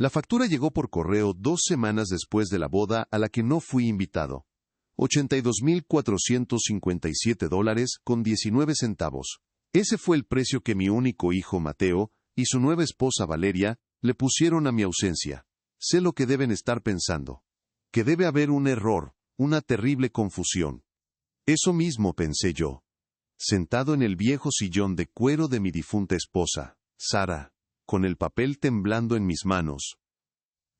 La factura llegó por correo 2 semanas después de la boda a la que no fui invitado. $82,457,19. Ese fue el precio que mi único hijo Mateo y su nueva esposa Valeria le pusieron a mi ausencia. Sé lo que deben estar pensando. Que debe haber un error, una terrible confusión. Eso mismo pensé yo. Sentado en el viejo sillón de cuero de mi difunta esposa, Sara, con el papel temblando en mis manos.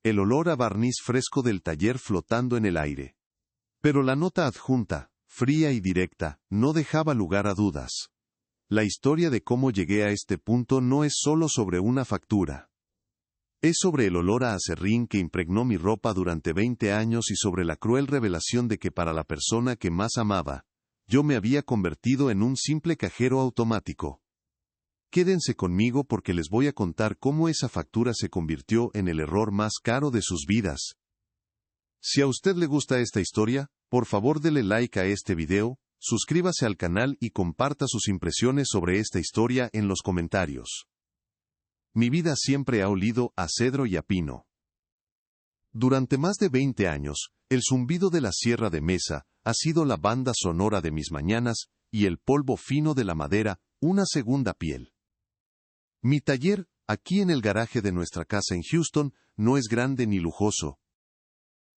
El olor a barniz fresco del taller flotando en el aire. Pero la nota adjunta, fría y directa, no dejaba lugar a dudas. La historia de cómo llegué a este punto no es solo sobre una factura. Es sobre el olor a aserrín que impregnó mi ropa durante 20 años y sobre la cruel revelación de que para la persona que más amaba, yo me había convertido en un simple cajero automático. Quédense conmigo porque les voy a contar cómo esa factura se convirtió en el error más caro de sus vidas. Si a usted le gusta esta historia, por favor dele like a este video, suscríbase al canal y comparta sus impresiones sobre esta historia en los comentarios. Mi vida siempre ha olido a cedro y a pino. Durante más de 20 años, el zumbido de la sierra de mesa ha sido la banda sonora de mis mañanas y el polvo fino de la madera, una segunda piel. Mi taller, aquí en el garaje de nuestra casa en Houston, no es grande ni lujoso.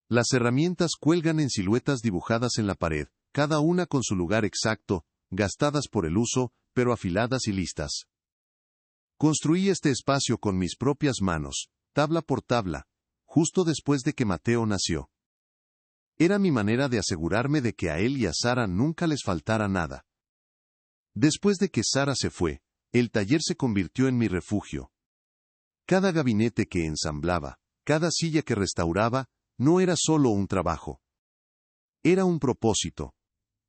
Las herramientas cuelgan en siluetas dibujadas en la pared, cada una con su lugar exacto, gastadas por el uso, pero afiladas y listas. Construí este espacio con mis propias manos, tabla por tabla, justo después de que Mateo nació. Era mi manera de asegurarme de que a él y a Sara nunca les faltara nada. Después de que Sara se fue, el taller se convirtió en mi refugio. Cada gabinete que ensamblaba, cada silla que restauraba, no era solo un trabajo. Era un propósito.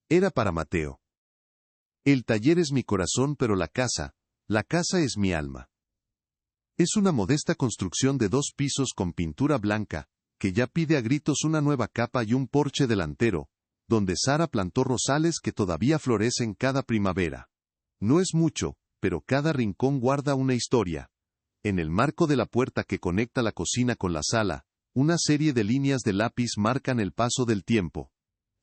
Era para Mateo. El taller es mi corazón, pero la casa es mi alma. Es una modesta construcción de 2 pisos con pintura blanca, que ya pide a gritos una nueva capa y un porche delantero, donde Sara plantó rosales que todavía florecen cada primavera. No es mucho, pero cada rincón guarda una historia. En el marco de la puerta que conecta la cocina con la sala, una serie de líneas de lápiz marcan el paso del tiempo.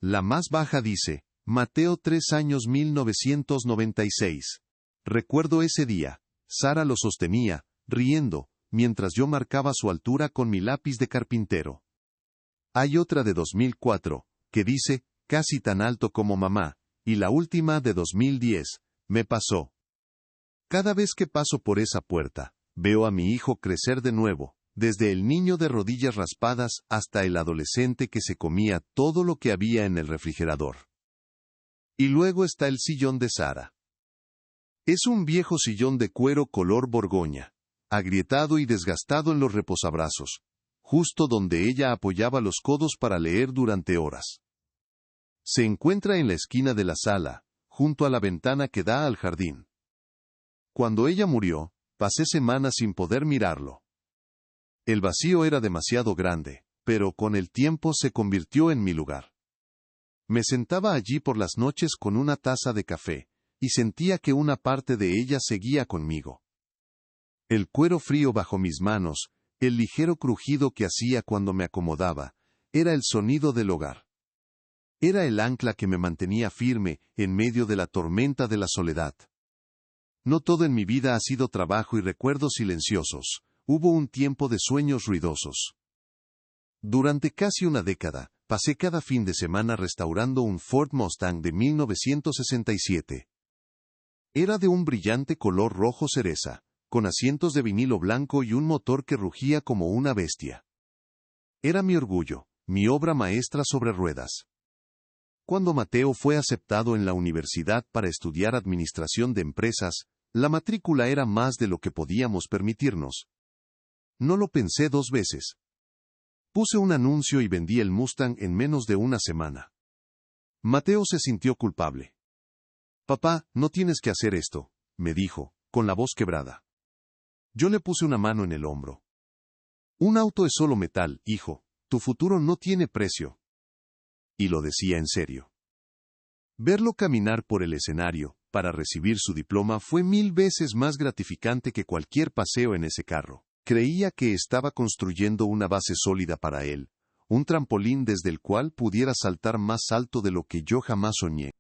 La más baja dice, Mateo 3 años 1996. Recuerdo ese día. Sara lo sostenía, riendo, mientras yo marcaba su altura con mi lápiz de carpintero. Hay otra de 2004, que dice, casi tan alto como mamá, y la última de 2010, me pasó. Cada vez que paso por esa puerta, veo a mi hijo crecer de nuevo, desde el niño de rodillas raspadas hasta el adolescente que se comía todo lo que había en el refrigerador. Y luego está el sillón de Sara. Es un viejo sillón de cuero color borgoña, agrietado y desgastado en los reposabrazos, justo donde ella apoyaba los codos para leer durante horas. Se encuentra en la esquina de la sala, junto a la ventana que da al jardín. Cuando ella murió, pasé semanas sin poder mirarlo. El vacío era demasiado grande, pero con el tiempo se convirtió en mi lugar. Me sentaba allí por las noches con una taza de café, y sentía que una parte de ella seguía conmigo. El cuero frío bajo mis manos, el ligero crujido que hacía cuando me acomodaba, era el sonido del hogar. Era el ancla que me mantenía firme en medio de la tormenta de la soledad. No todo en mi vida ha sido trabajo y recuerdos silenciosos. Hubo un tiempo de sueños ruidosos. Durante casi una década, pasé cada fin de semana restaurando un Ford Mustang de 1967. Era de un brillante color rojo cereza, con asientos de vinilo blanco y un motor que rugía como una bestia. Era mi orgullo, mi obra maestra sobre ruedas. Cuando Mateo fue aceptado en la universidad para estudiar administración de empresas, la matrícula era más de lo que podíamos permitirnos. No lo pensé 2 veces. Puse un anuncio y vendí el Mustang en menos de una semana. Mateo se sintió culpable. Papá, no tienes que hacer esto, me dijo, con la voz quebrada. Yo le puse una mano en el hombro. Un auto es solo metal, hijo, tu futuro no tiene precio. Y lo decía en serio. Verlo caminar por el escenario, para recibir su diploma, fue 1000 veces más gratificante que cualquier paseo en ese carro. Creía que estaba construyendo una base sólida para él, un trampolín desde el cual pudiera saltar más alto de lo que yo jamás soñé.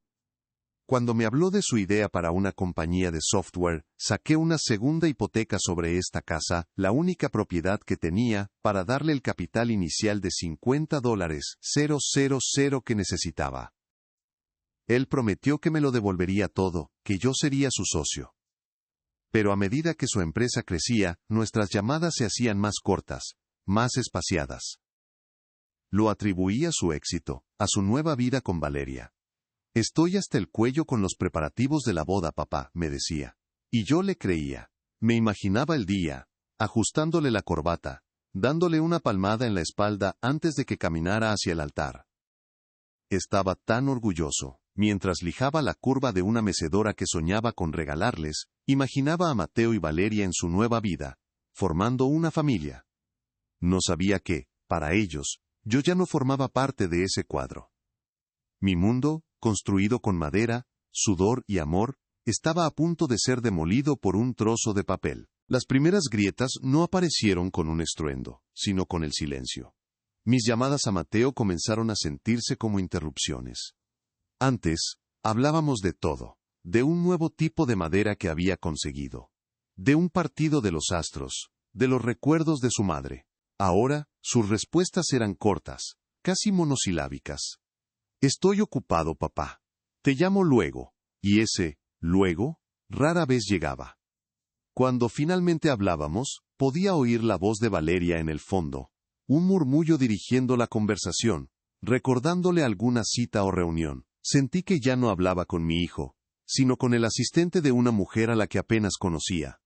Cuando me habló de su idea para una compañía de software, saqué una segunda hipoteca sobre esta casa, la única propiedad que tenía, para darle el capital inicial de $50,000 que necesitaba. Él prometió que me lo devolvería todo, que yo sería su socio. Pero a medida que su empresa crecía, nuestras llamadas se hacían más cortas, más espaciadas. Lo atribuía a su éxito, a su nueva vida con Valeria. Estoy hasta el cuello con los preparativos de la boda, papá, me decía. Y yo le creía. Me imaginaba el día, ajustándole la corbata, dándole una palmada en la espalda antes de que caminara hacia el altar. Estaba tan orgulloso. Mientras lijaba la curva de una mecedora que soñaba con regalarles, imaginaba a Mateo y Valeria en su nueva vida, formando una familia. No sabía que, para ellos, yo ya no formaba parte de ese cuadro. Mi mundo, construido con madera, sudor y amor, estaba a punto de ser demolido por un trozo de papel. Las primeras grietas no aparecieron con un estruendo, sino con el silencio. Mis llamadas a Mateo comenzaron a sentirse como interrupciones. Antes, hablábamos de todo, de un nuevo tipo de madera que había conseguido, de un partido de los astros, de los recuerdos de su madre. Ahora, sus respuestas eran cortas, casi monosilábicas. Estoy ocupado, papá. Te llamo luego. Y ese, luego, rara vez llegaba. Cuando finalmente hablábamos, podía oír la voz de Valeria en el fondo, un murmullo dirigiendo la conversación, recordándole alguna cita o reunión. Sentí que ya no hablaba con mi hijo, sino con el asistente de una mujer a la que apenas conocía.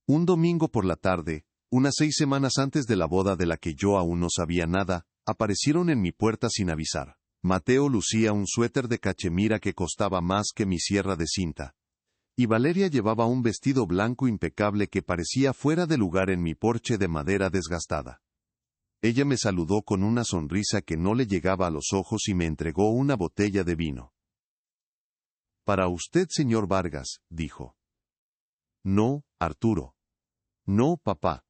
Un domingo por la tarde, unas 6 semanas antes de la boda de la que yo aún no sabía nada, aparecieron en mi puerta sin avisar. Mateo lucía un suéter de cachemira que costaba más que mi sierra de cinta. Y Valeria llevaba un vestido blanco impecable que parecía fuera de lugar en mi porche de madera desgastada. Ella me saludó con una sonrisa que no le llegaba a los ojos y me entregó una botella de vino. Para usted, señor Vargas, dijo. No, Arturo. No, papá.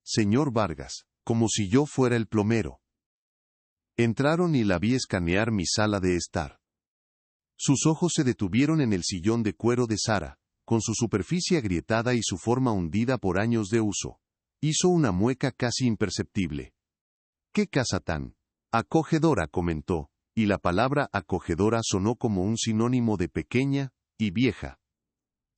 Señor Vargas, como si yo fuera el plomero. Entraron y la vi escanear mi sala de estar. Sus ojos se detuvieron en el sillón de cuero de Sara, con su superficie agrietada y su forma hundida por años de uso. Hizo una mueca casi imperceptible. «¿Qué casa tan acogedora?», comentó, y la palabra acogedora sonó como un sinónimo de pequeña y vieja.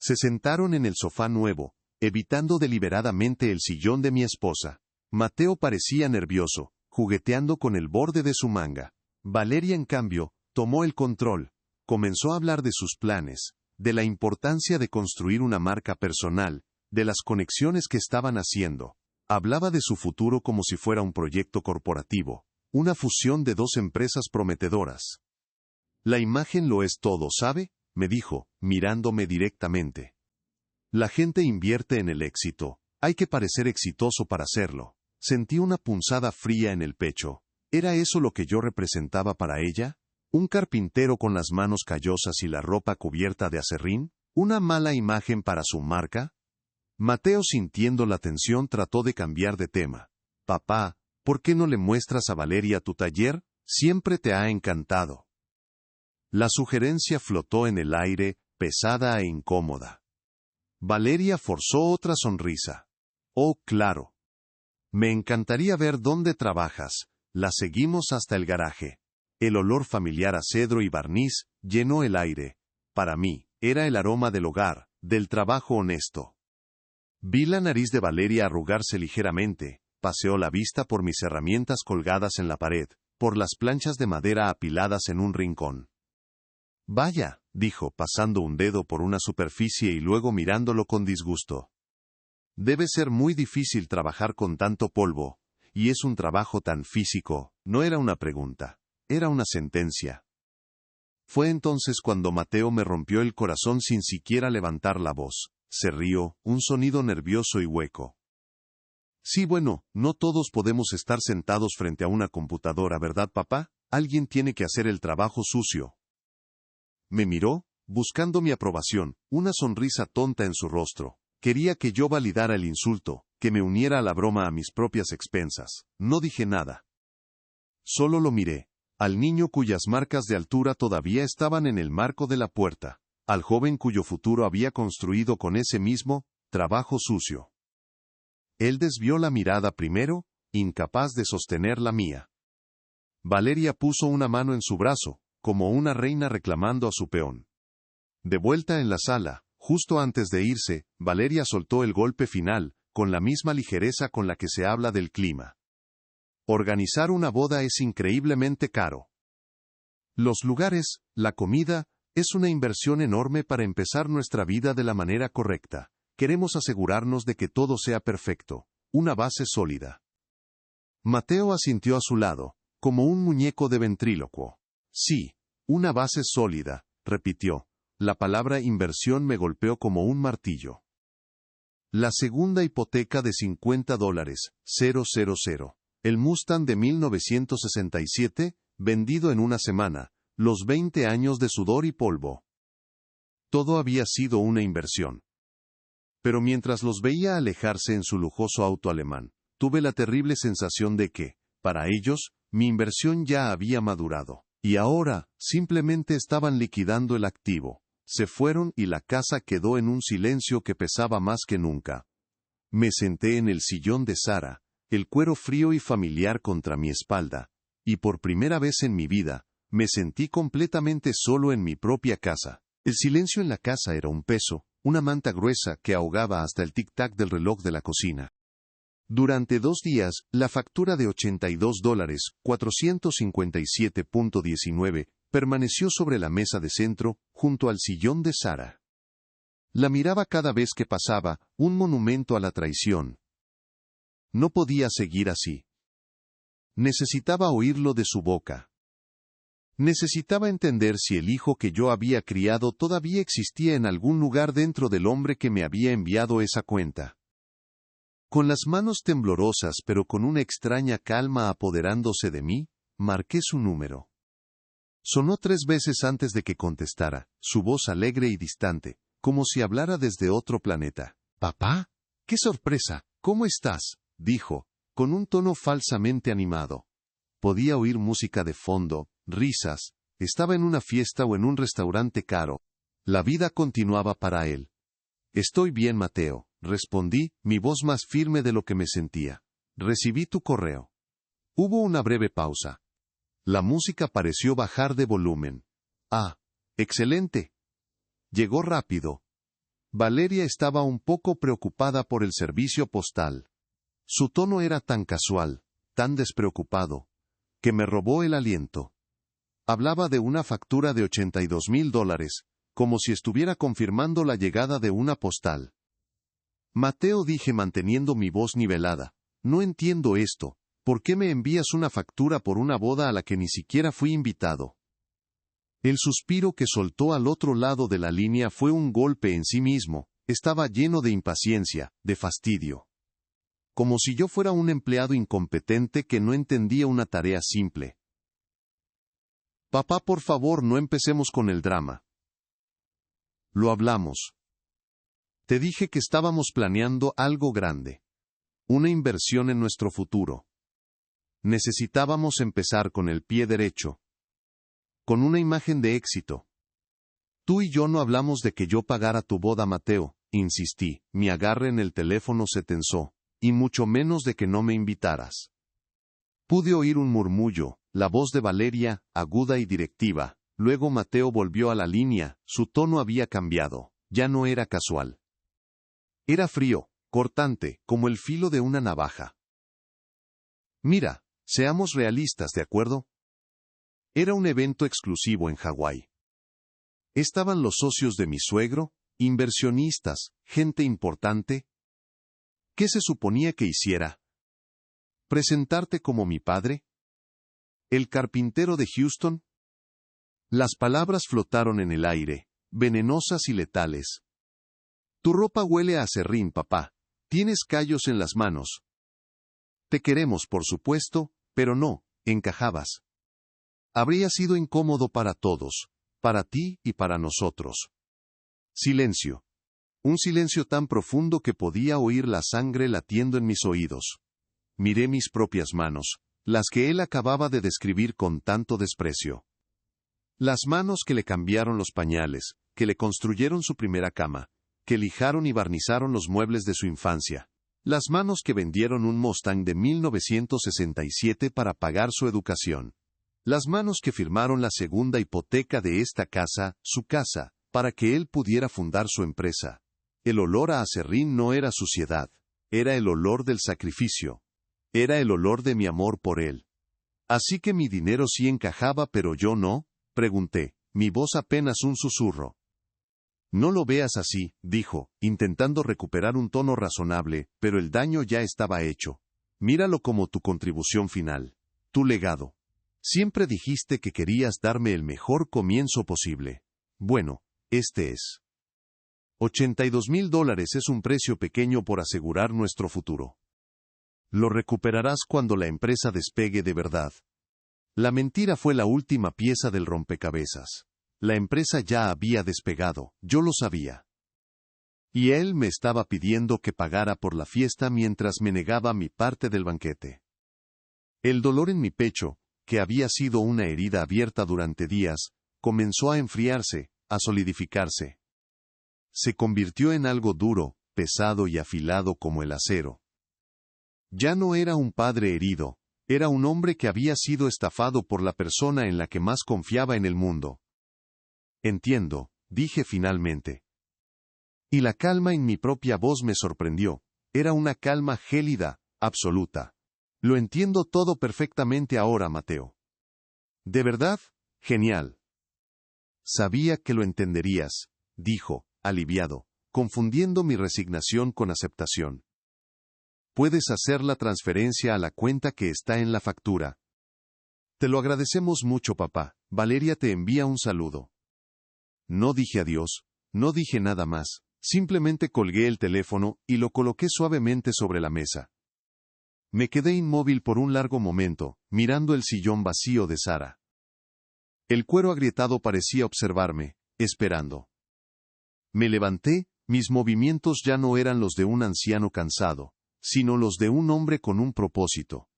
Se sentaron en el sofá nuevo, evitando deliberadamente el sillón de mi esposa. Mateo parecía nervioso, jugueteando con el borde de su manga. Valeria, en cambio, tomó el control. Comenzó a hablar de sus planes, de la importancia de construir una marca personal, de las conexiones que estaban haciendo. Hablaba de su futuro como si fuera un proyecto corporativo, una fusión de 2 empresas prometedoras. La imagen lo es todo, ¿sabe?, me dijo, mirándome directamente. La gente invierte en el éxito, hay que parecer exitoso para hacerlo. Sentí una punzada fría en el pecho. ¿Era eso lo que yo representaba para ella? ¿Un carpintero con las manos callosas y la ropa cubierta de aserrín? ¿Una mala imagen para su marca? Mateo, sintiendo la tensión, trató de cambiar de tema. Papá, ¿por qué no le muestras a Valeria tu taller? Siempre te ha encantado. La sugerencia flotó en el aire, pesada e incómoda. Valeria forzó otra sonrisa. Oh, claro. Me encantaría ver dónde trabajas. La seguimos hasta el garaje. El olor familiar a cedro y barniz llenó el aire. Para mí, era el aroma del hogar, del trabajo honesto. Vi la nariz de Valeria arrugarse ligeramente, paseó la vista por mis herramientas colgadas en la pared, por las planchas de madera apiladas en un rincón. Vaya, dijo, pasando un dedo por una superficie y luego mirándolo con disgusto. Debe ser muy difícil trabajar con tanto polvo, y es un trabajo tan físico. No era una pregunta, era una sentencia. Fue entonces cuando Mateo me rompió el corazón sin siquiera levantar la voz. Se rió, un sonido nervioso y hueco. Sí, bueno, no todos podemos estar sentados frente a una computadora, ¿verdad, papá? Alguien tiene que hacer el trabajo sucio. Me miró, buscando mi aprobación, una sonrisa tonta en su rostro. Quería que yo validara el insulto, que me uniera a la broma a mis propias expensas. No dije nada. Solo lo miré. Al niño cuyas marcas de altura todavía estaban en el marco de la puerta. Al joven cuyo futuro había construido con ese mismo trabajo sucio. Él desvió la mirada primero, incapaz de sostener la mía. Valeria puso una mano en su brazo, como una reina reclamando a su peón. De vuelta en la sala, justo antes de irse, Valeria soltó el golpe final, con la misma ligereza con la que se habla del clima. Organizar una boda es increíblemente caro. Los lugares, la comida, es una inversión enorme para empezar nuestra vida de la manera correcta. Queremos asegurarnos de que todo sea perfecto, una base sólida. Mateo asintió a su lado, como un muñeco de ventrílocuo. Sí, una base sólida, repitió. La palabra inversión me golpeó como un martillo. La segunda hipoteca de $50,000. El Mustang de 1967, vendido en una semana, los 20 años de sudor y polvo. Todo había sido una inversión. Pero mientras los veía alejarse en su lujoso auto alemán, tuve la terrible sensación de que, para ellos, mi inversión ya había madurado. Y ahora, simplemente estaban liquidando el activo. Se fueron y la casa quedó en un silencio que pesaba más que nunca. Me senté en el sillón de Sara, el cuero frío y familiar contra mi espalda, y por primera vez en mi vida, me sentí completamente solo en mi propia casa. El silencio en la casa era un peso, una manta gruesa que ahogaba hasta el tic-tac del reloj de la cocina. Durante 2 días, la factura de $82,457.19 permaneció sobre la mesa de centro, junto al sillón de Sara. La miraba cada vez que pasaba, un monumento a la traición. No podía seguir así. Necesitaba oírlo de su boca. Necesitaba entender si el hijo que yo había criado todavía existía en algún lugar dentro del hombre que me había enviado esa cuenta. Con las manos temblorosas pero con una extraña calma apoderándose de mí, marqué su número. Sonó 3 veces antes de que contestara, su voz alegre y distante, como si hablara desde otro planeta. «Papá, qué sorpresa, ¿cómo estás?», dijo, con un tono falsamente animado. Podía oír música de fondo, risas, estaba en una fiesta o en un restaurante caro. La vida continuaba para él. «Estoy bien, Mateo», respondí, mi voz más firme de lo que me sentía. «Recibí tu correo». Hubo una breve pausa. La música pareció bajar de volumen. «Ah, excelente». Llegó rápido. Valeria estaba un poco preocupada por el servicio postal. Su tono era tan casual, tan despreocupado, que me robó el aliento. Hablaba de una factura de $82,000, como si estuviera confirmando la llegada de una postal. «Mateo», dije manteniendo mi voz nivelada, «no entiendo esto. ¿Por qué me envías una factura por una boda a la que ni siquiera fui invitado?». El suspiro que soltó al otro lado de la línea fue un golpe en sí mismo. Estaba lleno de impaciencia, de fastidio. Como si yo fuera un empleado incompetente que no entendía una tarea simple. «Papá, por favor, no empecemos con el drama. Lo hablamos. Te dije que estábamos planeando algo grande. Una inversión en nuestro futuro. Necesitábamos empezar con el pie derecho. Con una imagen de éxito. Tú y yo no hablamos de que yo pagara tu boda, Mateo», insistí. Mi agarre en el teléfono se tensó. «Y mucho menos de que no me invitaras». Pude oír un murmullo, la voz de Valeria, aguda y directiva. Luego Mateo volvió a la línea, su tono había cambiado. Ya no era casual. Era frío, cortante, como el filo de una navaja. «Mira, seamos realistas, ¿de acuerdo?». Era un evento exclusivo en Hawái. Estaban los socios de mi suegro, inversionistas, gente importante. ¿Qué se suponía que hiciera? ¿Presentarte como mi padre? ¿El carpintero de Houston? Las palabras flotaron en el aire, venenosas y letales. «Tu ropa huele a aserrín, papá. Tienes callos en las manos. Te queremos, por supuesto, pero no, encajabas. Habría sido incómodo para todos, para ti y para nosotros». Silencio. Un silencio tan profundo que podía oír la sangre latiendo en mis oídos. Miré mis propias manos, las que él acababa de describir con tanto desprecio. Las manos que le cambiaron los pañales, que le construyeron su primera cama, que lijaron y barnizaron los muebles de su infancia. Las manos que vendieron un Mustang de 1967 para pagar su educación. Las manos que firmaron la segunda hipoteca de esta casa, su casa, para que él pudiera fundar su empresa. El olor a aserrín no era suciedad, era el olor del sacrificio. Era el olor de mi amor por él. ¿Así que mi dinero sí encajaba pero yo no? Pregunté, mi voz apenas un susurro. No lo veas así, dijo, intentando recuperar un tono razonable, pero el daño ya estaba hecho. Míralo como tu contribución final. Tu legado. Siempre dijiste que querías darme el mejor comienzo posible. Bueno, este es. $82,000 es un precio pequeño por asegurar nuestro futuro. Lo recuperarás cuando la empresa despegue de verdad. La mentira fue la última pieza del rompecabezas. La empresa ya había despegado, yo lo sabía. Y él me estaba pidiendo que pagara por la fiesta mientras me negaba mi parte del banquete. El dolor en mi pecho, que había sido una herida abierta durante días, comenzó a enfriarse, a solidificarse. Se convirtió en algo duro, pesado y afilado como el acero. Ya no era un padre herido, era un hombre que había sido estafado por la persona en la que más confiaba en el mundo. Entiendo, dije finalmente. Y la calma en mi propia voz me sorprendió. Era una calma gélida, absoluta. Lo entiendo todo perfectamente ahora, Mateo. ¿De verdad? Genial. Sabía que lo entenderías, dijo, aliviado, confundiendo mi resignación con aceptación. Puedes hacer la transferencia a la cuenta que está en la factura. Te lo agradecemos mucho, papá. Valeria te envía un saludo. No dije adiós, no dije nada más, simplemente colgué el teléfono y lo coloqué suavemente sobre la mesa. Me quedé inmóvil por un largo momento, mirando el sillón vacío de Sara. El cuero agrietado parecía observarme, esperando. Me levanté, mis movimientos ya no eran los de un anciano cansado, sino los de un hombre con un propósito.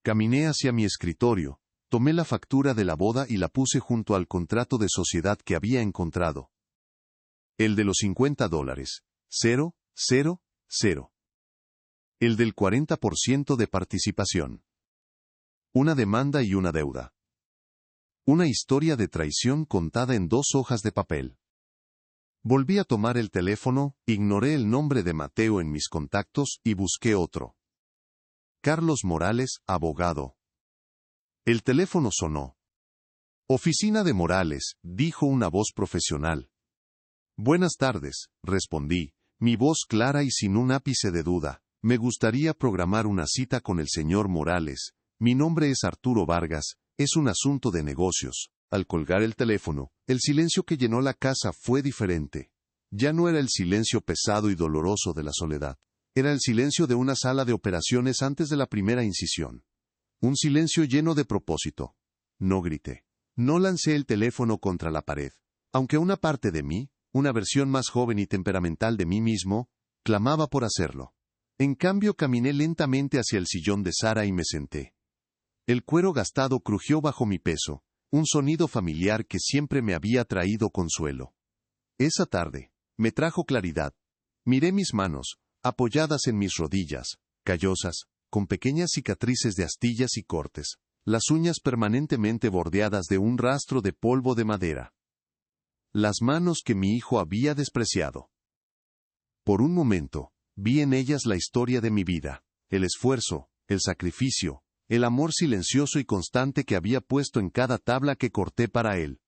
Caminé hacia mi escritorio, tomé la factura de la boda y la puse junto al contrato de sociedad que había encontrado. El de los $50. 0, 0, 0. El del 40% de participación. Una demanda y una deuda. Una historia de traición contada en 2 hojas de papel. Volví a tomar el teléfono, ignoré el nombre de Mateo en mis contactos y busqué otro. Carlos Morales, abogado. El teléfono sonó. Oficina de Morales, dijo una voz profesional. Buenas tardes, respondí, mi voz clara y sin un ápice de duda. Me gustaría programar una cita con el señor Morales. Mi nombre es Arturo Vargas, es un asunto de negocios. Al colgar el teléfono, el silencio que llenó la casa fue diferente. Ya no era el silencio pesado y doloroso de la soledad. Era el silencio de una sala de operaciones antes de la primera incisión. Un silencio lleno de propósito. No grité. No lancé el teléfono contra la pared. Aunque una parte de mí, una versión más joven y temperamental de mí mismo, clamaba por hacerlo. En cambio caminé lentamente hacia el sillón de Sara y me senté. El cuero gastado crujió bajo mi peso. Un sonido familiar que siempre me había traído consuelo. Esa tarde, me trajo claridad. Miré mis manos, apoyadas en mis rodillas, callosas, con pequeñas cicatrices de astillas y cortes, las uñas permanentemente bordeadas de un rastro de polvo de madera. Las manos que mi hijo había despreciado. Por un momento, vi en ellas la historia de mi vida, el esfuerzo, el sacrificio, el amor silencioso y constante que había puesto en cada tabla que corté para él.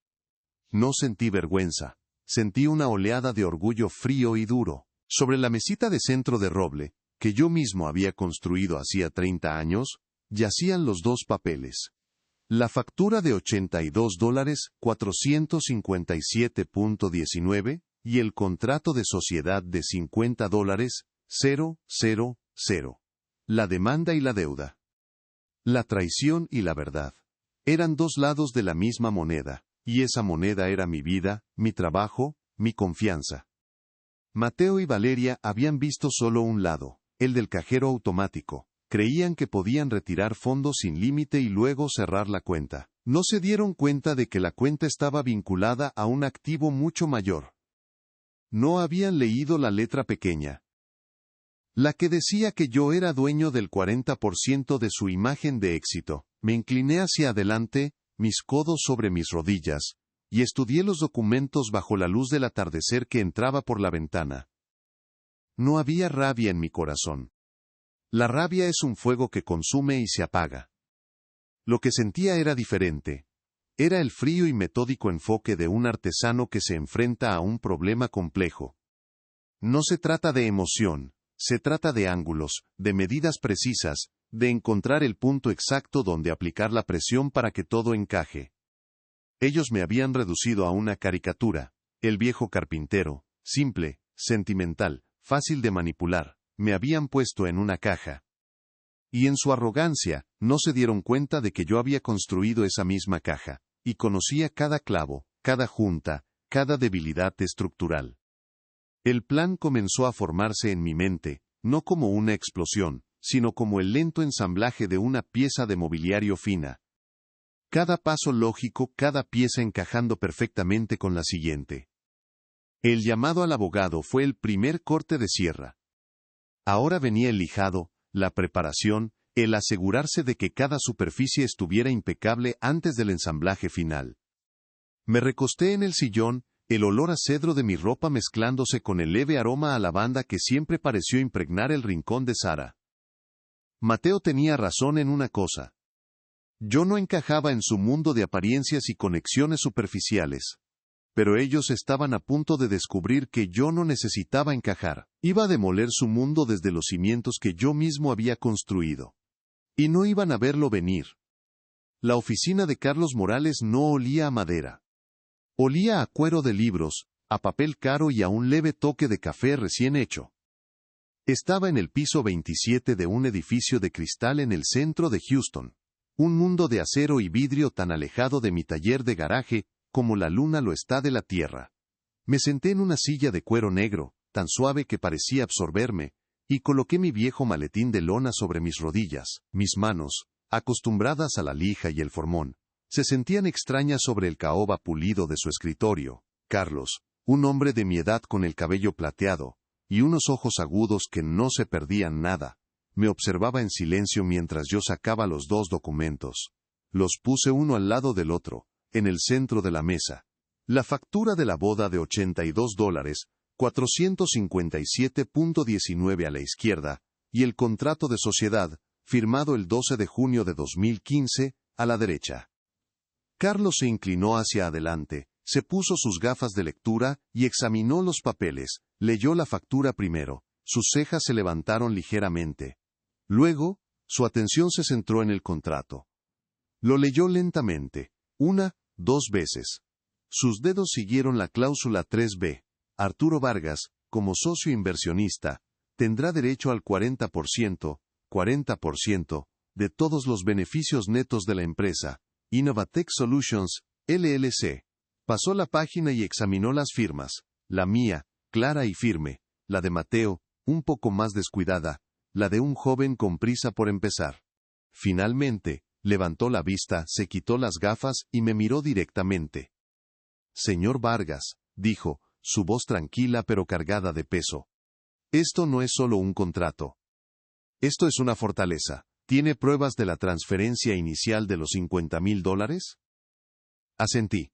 No sentí vergüenza, sentí una oleada de orgullo frío y duro. Sobre la mesita de centro de roble, que yo mismo había construido hacía 30 años, yacían los 2 papeles. La factura de $82, 457.19, y el contrato de sociedad de $50, 0, 0, 0. La demanda y la deuda. La traición y la verdad. Eran 2 lados de la misma moneda, y esa moneda era mi vida, mi trabajo, mi confianza. Mateo y Valeria habían visto solo un lado, el del cajero automático. Creían que podían retirar fondos sin límite y luego cerrar la cuenta. No se dieron cuenta de que la cuenta estaba vinculada a un activo mucho mayor. No habían leído la letra pequeña, la que decía que yo era dueño del 40% de su imagen de éxito. Me incliné hacia adelante, mis codos sobre mis rodillas, y estudié los documentos bajo la luz del atardecer que entraba por la ventana. No había rabia en mi corazón. La rabia es un fuego que consume y se apaga. Lo que sentía era diferente. Era el frío y metódico enfoque de un artesano que se enfrenta a un problema complejo. No se trata de emoción, se trata de ángulos, de medidas precisas, de encontrar el punto exacto donde aplicar la presión para que todo encaje. Ellos me habían reducido a una caricatura, el viejo carpintero, simple, sentimental, fácil de manipular, me habían puesto en una caja. Y en su arrogancia, no se dieron cuenta de que yo había construido esa misma caja, y conocía cada clavo, cada junta, cada debilidad estructural. El plan comenzó a formarse en mi mente, no como una explosión, sino como el lento ensamblaje de una pieza de mobiliario fina. Cada paso lógico, cada pieza encajando perfectamente con la siguiente. El llamado al abogado fue el primer corte de sierra. Ahora venía el lijado, la preparación, el asegurarse de que cada superficie estuviera impecable antes del ensamblaje final. Me recosté en el sillón, el olor a cedro de mi ropa mezclándose con el leve aroma a lavanda que siempre pareció impregnar el rincón de Sara. Mateo tenía razón en una cosa. Yo no encajaba en su mundo de apariencias y conexiones superficiales. Pero ellos estaban a punto de descubrir que yo no necesitaba encajar. Iba a demoler su mundo desde los cimientos que yo mismo había construido. Y no iban a verlo venir. La oficina de Carlos Morales no olía a madera. Olía a cuero de libros, a papel caro y a un leve toque de café recién hecho. Estaba en el piso 27 de un edificio de cristal en el centro de Houston. Un mundo de acero y vidrio tan alejado de mi taller de garaje, como la luna lo está de la tierra. Me senté en una silla de cuero negro, tan suave que parecía absorberme, y coloqué mi viejo maletín de lona sobre mis rodillas. Mis manos, acostumbradas a la lija y el formón, se sentían extrañas sobre el caoba pulido de su escritorio. Carlos, un hombre de mi edad con el cabello plateado, y unos ojos agudos que no se perdían nada, me observaba en silencio mientras yo sacaba los dos documentos. Los puse uno al lado del otro, en el centro de la mesa. La factura de la boda de $82, 457.19 a la izquierda, y el contrato de sociedad, firmado el 12 de junio de 2015, a la derecha. Carlos se inclinó hacia adelante, se puso sus gafas de lectura y examinó los papeles. Leyó la factura primero, sus cejas se levantaron ligeramente. Luego, su atención se centró en el contrato. Lo leyó lentamente, 1, 2 veces. Sus dedos siguieron la cláusula 3b. Arturo Vargas, como socio inversionista, tendrá derecho al 40%, de todos los beneficios netos de la empresa. Innovatech Solutions, LLC. Pasó la página y examinó las firmas. La mía, clara y firme. La de Mateo, un poco más descuidada. La de un joven con prisa por empezar. Finalmente, levantó la vista, se quitó las gafas y me miró directamente. Señor Vargas, dijo, su voz tranquila pero cargada de peso. Esto no es solo un contrato. Esto es una fortaleza. ¿Tiene pruebas de la transferencia inicial de los $50,000? Asentí.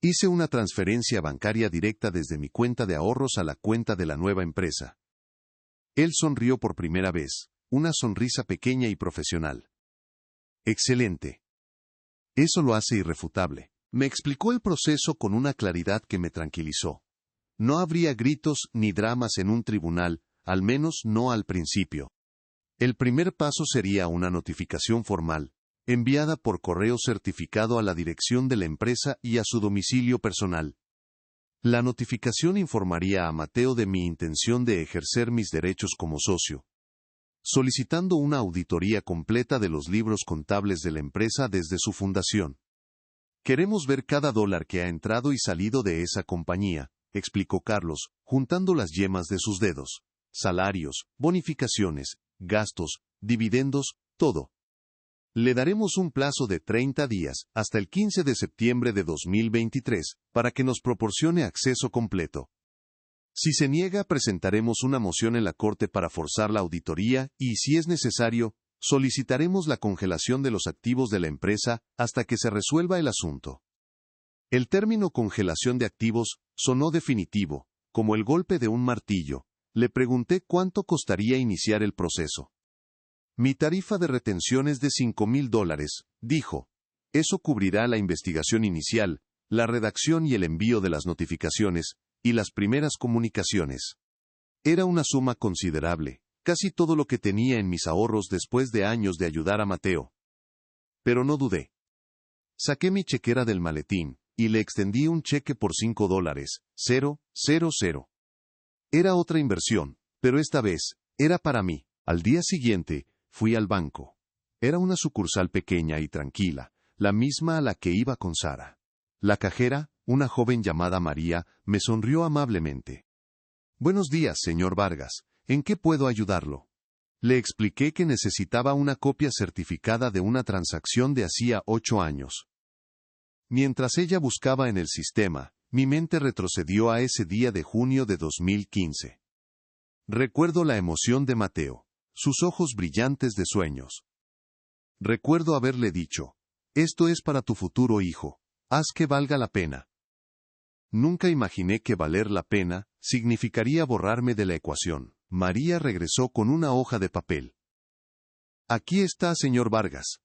Hice una transferencia bancaria directa desde mi cuenta de ahorros a la cuenta de la nueva empresa. Él sonrió por primera vez, una sonrisa pequeña y profesional. Excelente. Eso lo hace irrefutable. Me explicó el proceso con una claridad que me tranquilizó. No habría gritos ni dramas en un tribunal, al menos no al principio. El primer paso sería una notificación formal, enviada por correo certificado a la dirección de la empresa y a su domicilio personal. La notificación informaría a Mateo de mi intención de ejercer mis derechos como socio, solicitando una auditoría completa de los libros contables de la empresa desde su fundación. Queremos ver cada dólar que ha entrado y salido de esa compañía, explicó Carlos, juntando las yemas de sus dedos. Salarios, bonificaciones, gastos, dividendos, todo. Le daremos un plazo de 30 días, hasta el 15 de septiembre de 2023, para que nos proporcione acceso completo. Si se niega, presentaremos una moción en la Corte para forzar la auditoría y, si es necesario, solicitaremos la congelación de los activos de la empresa hasta que se resuelva el asunto. El término congelación de activos sonó definitivo, como el golpe de un martillo. Le pregunté cuánto costaría iniciar el proceso. Mi tarifa de retención es de $5,000, dijo. Eso cubrirá la investigación inicial, la redacción y el envío de las notificaciones, y las primeras comunicaciones. Era una suma considerable, casi todo lo que tenía en mis ahorros después de años de ayudar a Mateo. Pero no dudé. Saqué mi chequera del maletín, y le extendí un cheque por $5,000. Era otra inversión, pero esta vez, era para mí. Al día siguiente, fui al banco. Era una sucursal pequeña y tranquila, la misma a la que iba con Sara. La cajera, una joven llamada María, me sonrió amablemente. Buenos días, señor Vargas. ¿En qué puedo ayudarlo? Le expliqué que necesitaba una copia certificada de una transacción de hacía 8 años. Mientras ella buscaba en el sistema, mi mente retrocedió a ese día de junio de 2015. Recuerdo la emoción de Mateo, sus ojos brillantes de sueños. Recuerdo haberle dicho, esto es para tu futuro hijo, haz que valga la pena. Nunca imaginé que valer la pena significaría borrarme de la ecuación. María regresó con una hoja de papel. Aquí está, señor Vargas.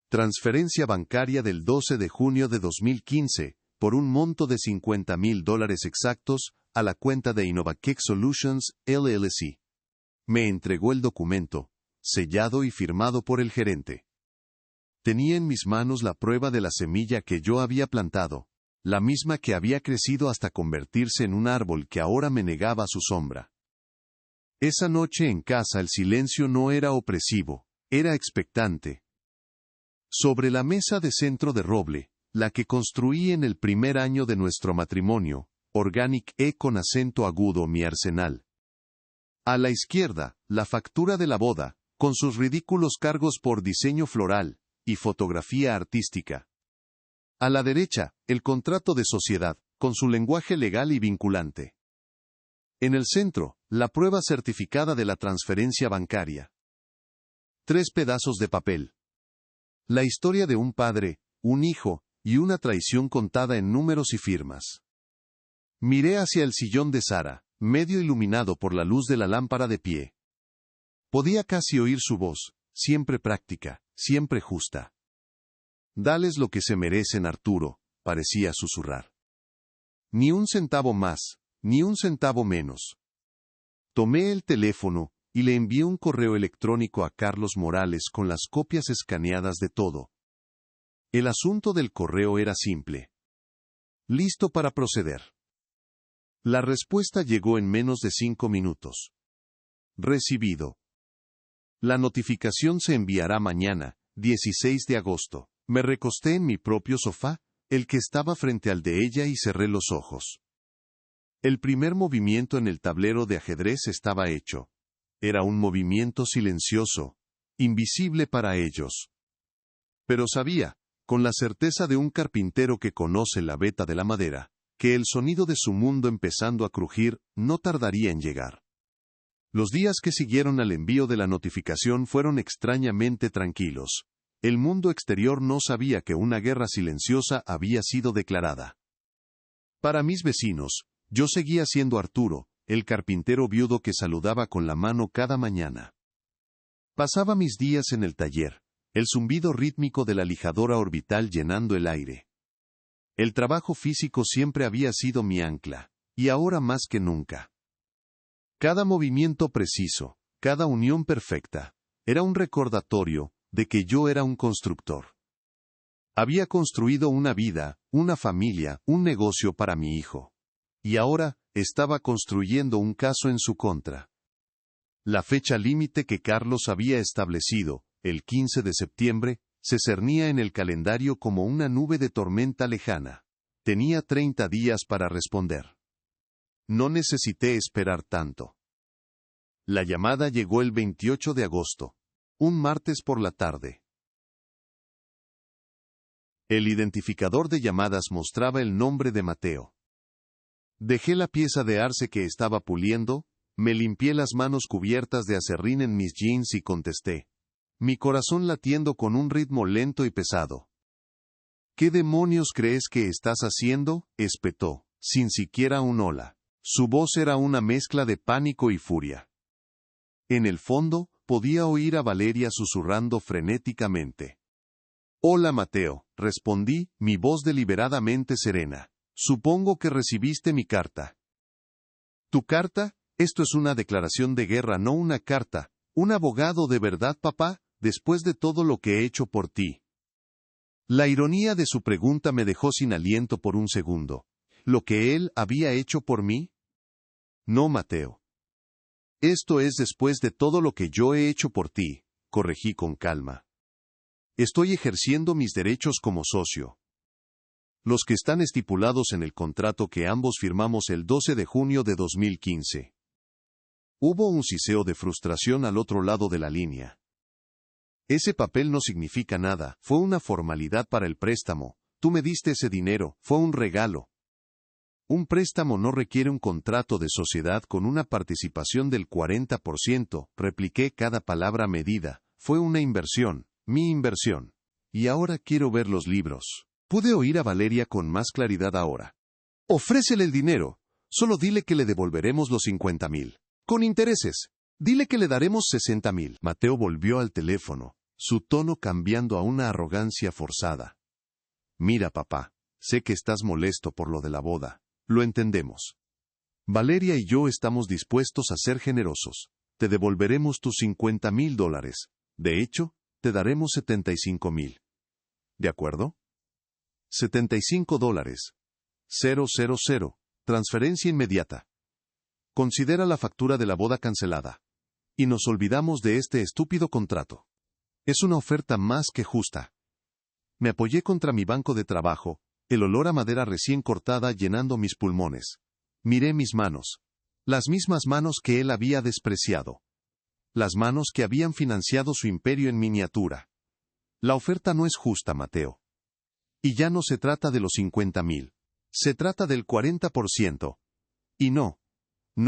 Transferencia bancaria del 12 de junio de 2015, por un monto de $50,000 exactos, a la cuenta de Innovakex Solutions, LLC. Me entregó el documento, sellado y firmado por el gerente. Tenía en mis manos la prueba de la semilla que yo había plantado, la misma que había crecido hasta convertirse en un árbol que ahora me negaba su sombra. Esa noche en casa el silencio no era opresivo, era expectante. Sobre la mesa de centro de roble, la que construí en el primer año de nuestro matrimonio, Organic con acento agudo mi arsenal. A la izquierda, la factura de la boda, con sus ridículos cargos por diseño floral y fotografía artística. A la derecha, el contrato de sociedad, con su lenguaje legal y vinculante. En el centro, la prueba certificada de la transferencia bancaria. 3 pedazos de papel. La historia de un padre, un hijo, y una traición contada en números y firmas. Miré hacia el sillón de Sara, medio iluminado por la luz de la lámpara de pie. Podía casi oír su voz, siempre práctica, siempre justa. Dales lo que se merecen, Arturo, parecía susurrar. Ni un centavo más, ni un centavo menos. Tomé el teléfono y le envié un correo electrónico a Carlos Morales con las copias escaneadas de todo. El asunto del correo era simple. Listo para proceder. La respuesta llegó en menos de 5 minutos. Recibido. La notificación se enviará mañana, 16 de agosto. Me recosté en mi propio sofá, el que estaba frente al de ella, y cerré los ojos. El primer movimiento en el tablero de ajedrez estaba hecho. Era un movimiento silencioso, invisible para ellos. Pero sabía, con la certeza de un carpintero que conoce la veta de la madera, que el sonido de su mundo empezando a crujir no tardaría en llegar. Los días que siguieron al envío de la notificación fueron extrañamente tranquilos. El mundo exterior no sabía que una guerra silenciosa había sido declarada. Para mis vecinos, yo seguía siendo Arturo, el carpintero viudo que saludaba con la mano cada mañana. Pasaba mis días en el taller, el zumbido rítmico de la lijadora orbital llenando el aire. El trabajo físico siempre había sido mi ancla, y ahora más que nunca. Cada movimiento preciso, cada unión perfecta, era un recordatorio de que yo era un constructor. Había construido una vida, una familia, un negocio para mi hijo. Y ahora, estaba construyendo un caso en su contra. La fecha límite que Carlos había establecido, el 15 de septiembre, se cernía en el calendario como una nube de tormenta lejana. Tenía 30 días para responder. No necesité esperar tanto. La llamada llegó el 28 de agosto, un martes por la tarde. El identificador de llamadas mostraba el nombre de Mateo. Dejé la pieza de arce que estaba puliendo, me limpié las manos cubiertas de aserrín en mis jeans y contesté, mi corazón latiendo con un ritmo lento y pesado. ¿Qué demonios crees que estás haciendo?, espetó, sin siquiera un hola. Su voz era una mezcla de pánico y furia. En el fondo, podía oír a Valeria susurrando frenéticamente. Hola Mateo, respondí, mi voz deliberadamente serena. Supongo que recibiste mi carta. ¿Tu carta? Esto es una declaración de guerra, no una carta. ¿Un abogado de verdad, papá, después de todo lo que he hecho por ti? La ironía de su pregunta me dejó sin aliento por un segundo. ¿Lo que él había hecho por mí? No, Mateo. Esto es después de todo lo que yo he hecho por ti, corregí con calma. Estoy ejerciendo mis derechos como socio. Los que están estipulados en el contrato que ambos firmamos el 12 de junio de 2015. Hubo un siseo de frustración al otro lado de la línea. Ese papel no significa nada, fue una formalidad para el préstamo, tú me diste ese dinero, fue un regalo. Un préstamo no requiere un contrato de sociedad con una participación del 40%, repliqué cada palabra medida, fue una inversión, mi inversión. Y ahora quiero ver los libros. Pude oír a Valeria con más claridad ahora. Ofrécele el dinero, solo dile que le devolveremos los 50,000. Con intereses. Dile que le daremos 60,000. Mateo volvió al teléfono, su tono cambiando a una arrogancia forzada. Mira, papá, sé que estás molesto por lo de la boda. Lo entendemos. Valeria y yo estamos dispuestos a ser generosos. Te devolveremos tus $50,000. De hecho, te daremos 75,000. ¿De acuerdo? $75. 000. Transferencia inmediata. Considera la factura de la boda cancelada. Y nos olvidamos de este estúpido contrato. Es una oferta más que justa. Me apoyé contra mi banco de trabajo, el olor a madera recién cortada llenando mis pulmones. Miré mis manos. Las mismas manos que él había despreciado. Las manos que habían financiado su imperio en miniatura. La oferta no es justa, Mateo. Y ya no se trata de los 50,000. Se trata del 40%. Y no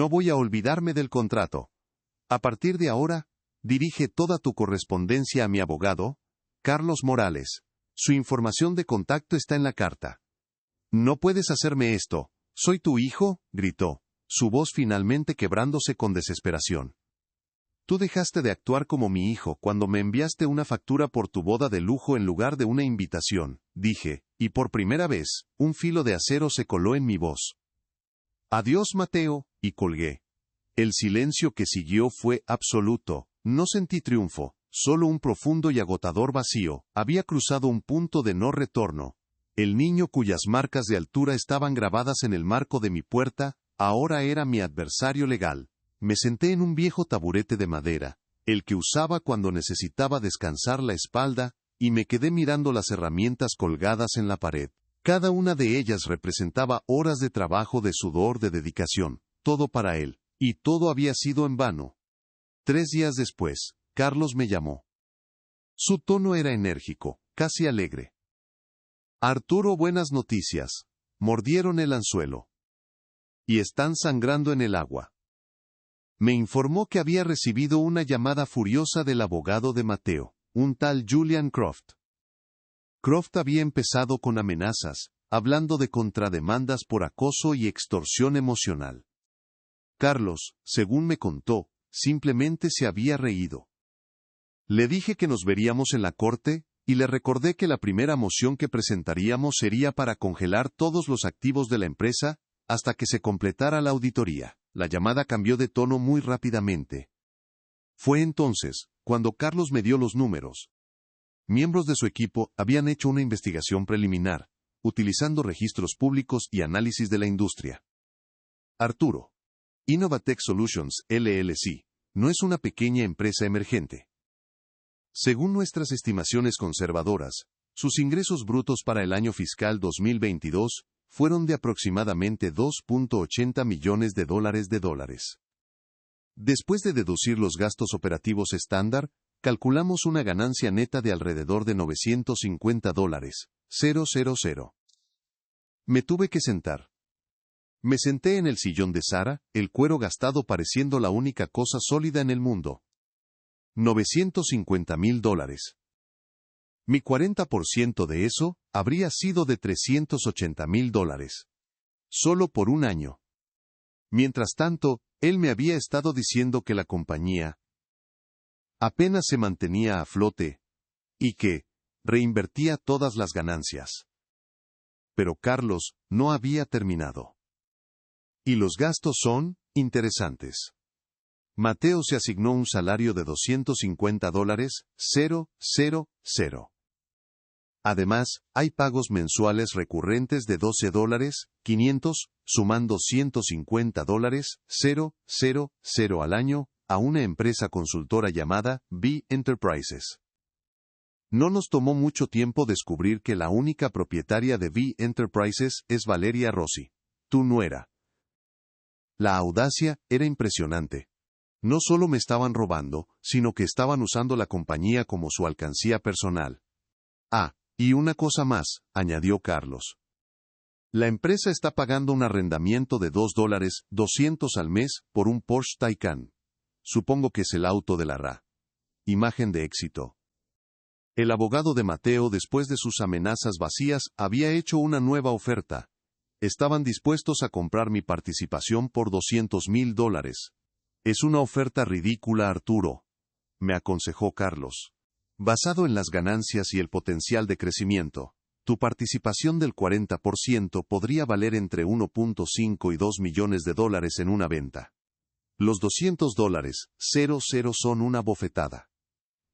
voy a olvidarme del contrato. A partir de ahora, dirige toda tu correspondencia a mi abogado, Carlos Morales. Su información de contacto está en la carta. No puedes hacerme esto. ¿Soy tu hijo?, gritó, su voz finalmente quebrándose con desesperación. Tú dejaste de actuar como mi hijo cuando me enviaste una factura por tu boda de lujo en lugar de una invitación, dije, y por primera vez, un filo de acero se coló en mi voz. Adiós, Mateo, y colgué. El silencio que siguió fue absoluto. No sentí triunfo, solo un profundo y agotador vacío. Había cruzado un punto de no retorno. El niño cuyas marcas de altura estaban grabadas en el marco de mi puerta, ahora era mi adversario legal. Me senté en un viejo taburete de madera, el que usaba cuando necesitaba descansar la espalda, y me quedé mirando las herramientas colgadas en la pared. Cada una de ellas representaba horas de trabajo, de sudor, de dedicación, todo para él, y todo había sido en vano. 3 días después, Carlos me llamó. Su tono era enérgico, casi alegre. Arturo, buenas noticias. Mordieron el anzuelo. Y están sangrando en el agua. Me informó que había recibido una llamada furiosa del abogado de Mateo, un tal Julian Croft. Croft había empezado con amenazas, hablando de contrademandas por acoso y extorsión emocional. Carlos, según me contó, simplemente se había reído. Le dije que nos veríamos en la corte, y le recordé que la primera moción que presentaríamos sería para congelar todos los activos de la empresa, hasta que se completara la auditoría. La llamada cambió de tono muy rápidamente. Fue entonces, cuando Carlos me dio los números. Miembros de su equipo habían hecho una investigación preliminar, utilizando registros públicos y análisis de la industria. Arturo. Innovatech Solutions, LLC, no es una pequeña empresa emergente. Según nuestras estimaciones conservadoras, sus ingresos brutos para el año fiscal 2022 fueron de aproximadamente 2.80 millones de dólares. Después de deducir los gastos operativos estándar, calculamos una ganancia neta de alrededor de $950. Me tuve que sentar. Me senté en el sillón de Sara, el cuero gastado pareciendo la única cosa sólida en el mundo. $950,000. Mi 40% de eso habría sido de $380,000. Solo por un año. Mientras tanto, él me había estado diciendo que la compañía apenas se mantenía a flote y que reinvertía todas las ganancias. Pero Carlos no había terminado. Y los gastos son interesantes. Mateo se asignó un salario de $250,000. Además, hay pagos mensuales recurrentes de $12,500, sumando $150,000 al año, a una empresa consultora llamada V Enterprises. No nos tomó mucho tiempo descubrir que la única propietaria de V Enterprises es Valeria Rossi, tu nuera. La audacia era impresionante. No solo me estaban robando, sino que estaban usando la compañía como su alcancía personal. Ah, y una cosa más, añadió Carlos. La empresa está pagando un arrendamiento de $2,200 al mes por un Porsche Taycan. Supongo que es el auto de la RA. Imagen de éxito. El abogado de Mateo, después de sus amenazas vacías, había hecho una nueva oferta. Estaban dispuestos a comprar mi participación por $200,000. Es una oferta ridícula, Arturo, me aconsejó Carlos. Basado en las ganancias y el potencial de crecimiento, tu participación del 40% podría valer entre 1.5 y 2 millones de dólares en una venta. Los $200,000 son una bofetada.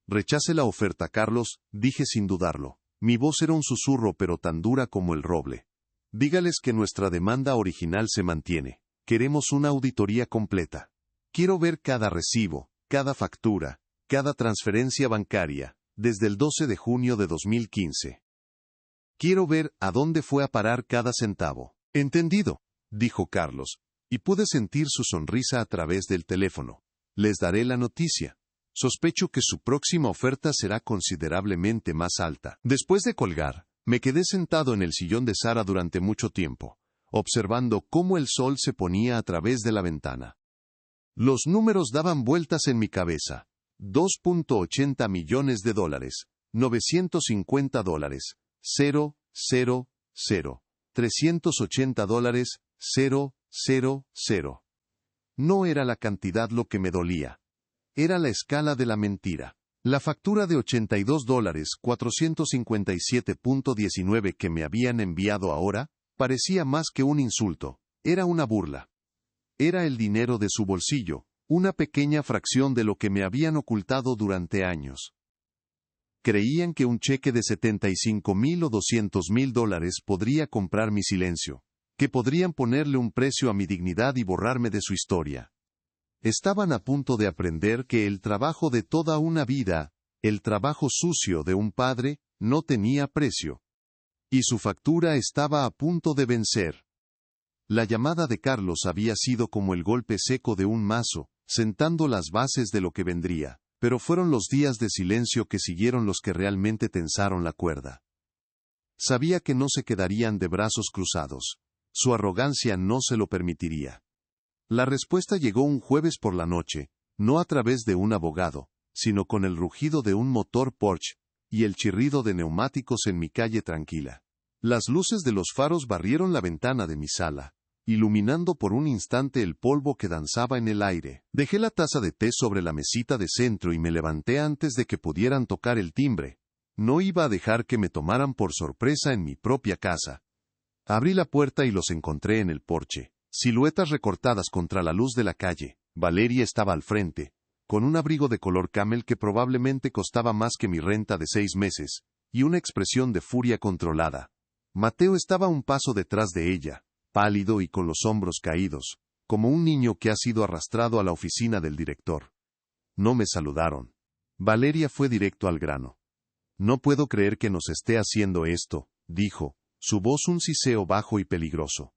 Rechace la oferta, Carlos, dije sin dudarlo. Mi voz era un susurro pero tan dura como el roble. Dígales que nuestra demanda original se mantiene. Queremos una auditoría completa. Quiero ver cada recibo, cada factura, cada transferencia bancaria, desde el 12 de junio de 2015. Quiero ver a dónde fue a parar cada centavo. Entendido, dijo Carlos, y pude sentir su sonrisa a través del teléfono. Les daré la noticia. Sospecho que su próxima oferta será considerablemente más alta. Después de colgar, me quedé sentado en el sillón de Sara durante mucho tiempo, observando cómo el sol se ponía a través de la ventana. Los números daban vueltas en mi cabeza. $2.80 millones, $950, 0, 0, 0, $380, 0, 0, 0. No era la cantidad lo que me dolía. Era la escala de la mentira. La factura de $82,457.19 que me habían enviado ahora, parecía más que un insulto. Era una burla. Era el dinero de su bolsillo, una pequeña fracción de lo que me habían ocultado durante años. Creían que un cheque de $75,000 o $200,000 podría comprar mi silencio, que podrían ponerle un precio a mi dignidad y borrarme de su historia. Estaban a punto de aprender que el trabajo de toda una vida, el trabajo sucio de un padre, no tenía precio. Y su factura estaba a punto de vencer. La llamada de Carlos había sido como el golpe seco de un mazo, sentando las bases de lo que vendría, pero fueron los días de silencio que siguieron los que realmente tensaron la cuerda. Sabía que no se quedarían de brazos cruzados. Su arrogancia no se lo permitiría. La respuesta llegó un jueves por la noche, no a través de un abogado, sino con el rugido de un motor Porsche y el chirrido de neumáticos en mi calle tranquila. Las luces de los faros barrieron la ventana de mi sala, iluminando por un instante el polvo que danzaba en el aire. Dejé la taza de té sobre la mesita de centro y me levanté antes de que pudieran tocar el timbre. No iba a dejar que me tomaran por sorpresa en mi propia casa. Abrí la puerta y los encontré en el porche, siluetas recortadas contra la luz de la calle. Valeria estaba al frente, con un abrigo de color camel que probablemente costaba más que mi renta de 6 meses, y una expresión de furia controlada. Mateo estaba un paso detrás de ella, pálido y con los hombros caídos, como un niño que ha sido arrastrado a la oficina del director. No me saludaron. Valeria fue directo al grano. No puedo creer que nos esté haciendo esto, dijo, su voz un siseo bajo y peligroso.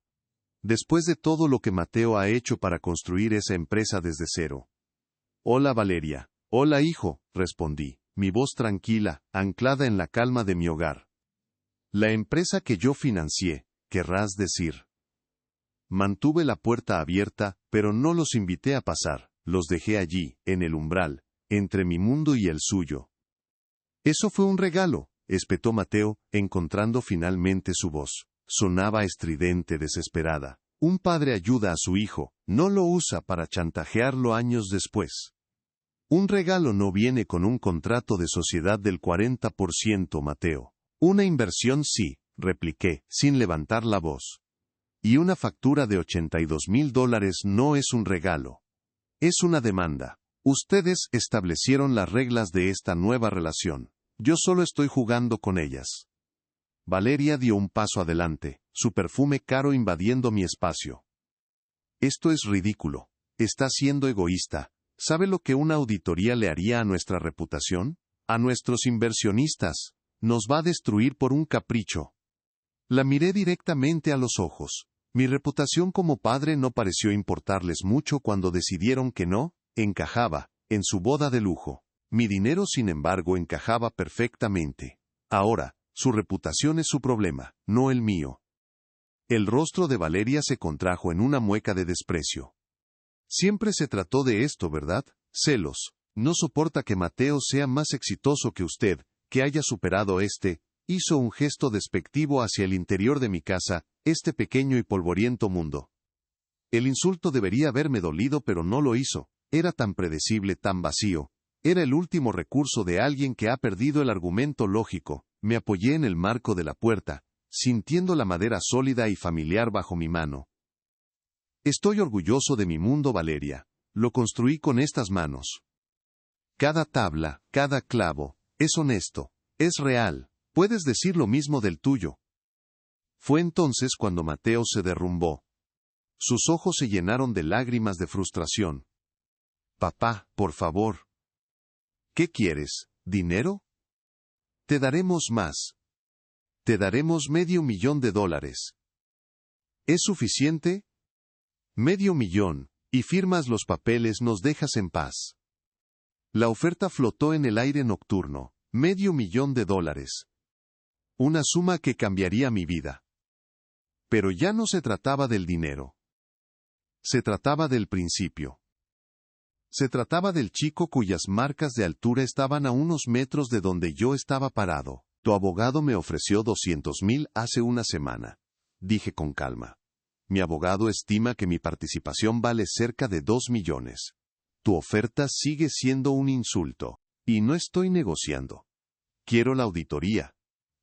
Después de todo lo que Mateo ha hecho para construir esa empresa desde cero. Hola Valeria. Hola hijo, respondí, mi voz tranquila, anclada en la calma de mi hogar. La empresa que yo financié, querrás decir. Mantuve la puerta abierta, pero no los invité a pasar, los dejé allí, en el umbral, entre mi mundo y el suyo. Eso fue un regalo, espetó Mateo, encontrando finalmente su voz. Sonaba estridente, desesperada. Un padre ayuda a su hijo, no lo usa para chantajearlo años después. Un regalo no viene con un contrato de sociedad del 40%, Mateo. Una inversión sí, repliqué, sin levantar la voz. Y una factura de $82,000 no es un regalo. Es una demanda. Ustedes establecieron las reglas de esta nueva relación. Yo solo estoy jugando con ellas. Valeria dio un paso adelante, su perfume caro invadiendo mi espacio. Esto es ridículo. Está siendo egoísta. ¿Sabe lo que una auditoría le haría a nuestra reputación? A nuestros inversionistas. Nos va a destruir por un capricho. La miré directamente a los ojos. Mi reputación como padre no pareció importarles mucho cuando decidieron que no encajaba en su boda de lujo. Mi dinero, sin embargo, encajaba perfectamente. Ahora, su reputación es su problema, no el mío. El rostro de Valeria se contrajo en una mueca de desprecio. Siempre se trató de esto, ¿verdad? Celos. No soporta que Mateo sea más exitoso que usted, que haya superado hizo un gesto despectivo hacia el interior de mi casa, este pequeño y polvoriento mundo. El insulto debería haberme dolido, pero no lo hizo. Era tan predecible, tan vacío. Era el último recurso de alguien que ha perdido el argumento lógico. Me apoyé en el marco de la puerta, sintiendo la madera sólida y familiar bajo mi mano. Estoy orgulloso de mi mundo, Valeria. Lo construí con estas manos. Cada tabla, cada clavo, es honesto, es real. Puedes decir lo mismo del tuyo. Fue entonces cuando Mateo se derrumbó. Sus ojos se llenaron de lágrimas de frustración. Papá, por favor. ¿Qué quieres? ¿Dinero? Te daremos más. Te daremos $500,000. ¿Es suficiente? $500,000, y firmas los papeles, nos dejas en paz. La oferta flotó en el aire nocturno. $500,000. Una suma que cambiaría mi vida. Pero ya no se trataba del dinero. Se trataba del principio. Se trataba del chico cuyas marcas de altura estaban a unos metros de donde yo estaba parado. Tu abogado me ofreció $200,000 hace una semana. Dije con calma. Mi abogado estima que mi participación vale cerca de $2 millones. Tu oferta sigue siendo un insulto. Y no estoy negociando. Quiero la auditoría.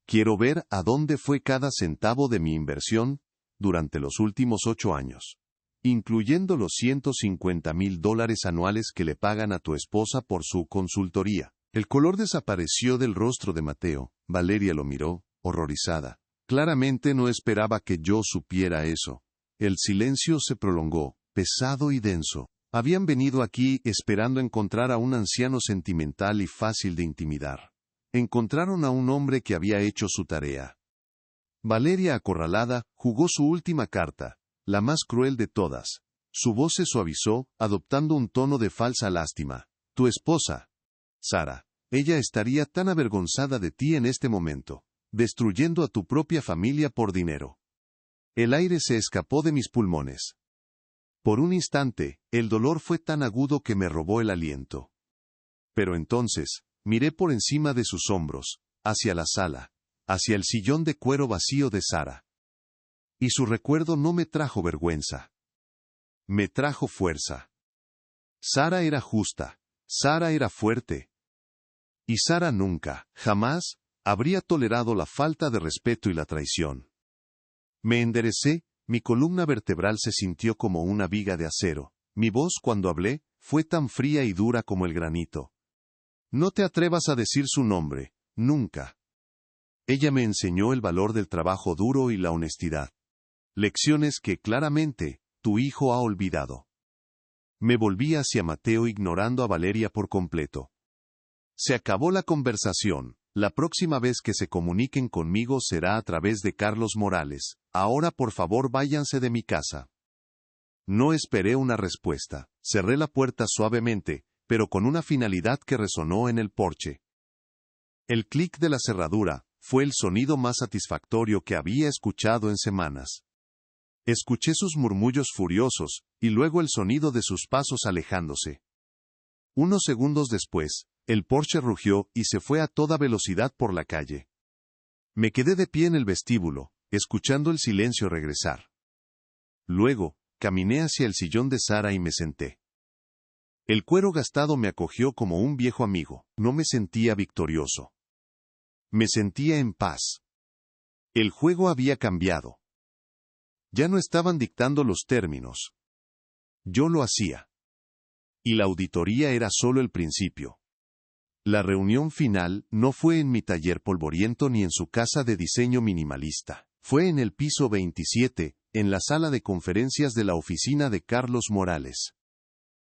Quiero ver a dónde fue cada centavo de mi inversión durante los últimos 8 años. Incluyendo los $150,000 anuales que le pagan a tu esposa por su consultoría. El color desapareció del rostro de Mateo. Valeria lo miró, horrorizada. Claramente no esperaba que yo supiera eso. El silencio se prolongó, pesado y denso. Habían venido aquí esperando encontrar a un anciano sentimental y fácil de intimidar. Encontraron a un hombre que había hecho su tarea. Valeria, acorralada, jugó su última carta, la más cruel de todas. Su voz se suavizó, adoptando un tono de falsa lástima. Tu esposa, Sara, ella estaría tan avergonzada de ti en este momento, destruyendo a tu propia familia por dinero. El aire se escapó de mis pulmones. Por un instante, el dolor fue tan agudo que me robó el aliento. Pero entonces, miré por encima de sus hombros, hacia la sala, hacia el sillón de cuero vacío de Sara. Y su recuerdo no me trajo vergüenza. Me trajo fuerza. Sara era justa. Sara era fuerte. Y Sara nunca, jamás, habría tolerado la falta de respeto y la traición. Me enderecé, mi columna vertebral se sintió como una viga de acero. Mi voz, cuando hablé, fue tan fría y dura como el granito. No te atrevas a decir su nombre, nunca. Ella me enseñó el valor del trabajo duro y la honestidad. Lecciones que, claramente, tu hijo ha olvidado. Me volví hacia Mateo ignorando a Valeria por completo. Se acabó la conversación. La próxima vez que se comuniquen conmigo será a través de Carlos Morales. Ahora por favor váyanse de mi casa. No esperé una respuesta. Cerré la puerta suavemente, pero con una finalidad que resonó en el porche. El clic de la cerradura fue el sonido más satisfactorio que había escuchado en semanas. Escuché sus murmullos furiosos, y luego el sonido de sus pasos alejándose. Unos segundos después, el Porsche rugió y se fue a toda velocidad por la calle. Me quedé de pie en el vestíbulo, escuchando el silencio regresar. Luego, caminé hacia el sillón de Sara y me senté. El cuero gastado me acogió como un viejo amigo. No me sentía victorioso. Me sentía en paz. El juego había cambiado. Ya no estaban dictando los términos. Yo lo hacía. Y la auditoría era solo el principio. La reunión final no fue en mi taller polvoriento ni en su casa de diseño minimalista. Fue en el piso 27, en la sala de conferencias de la oficina de Carlos Morales.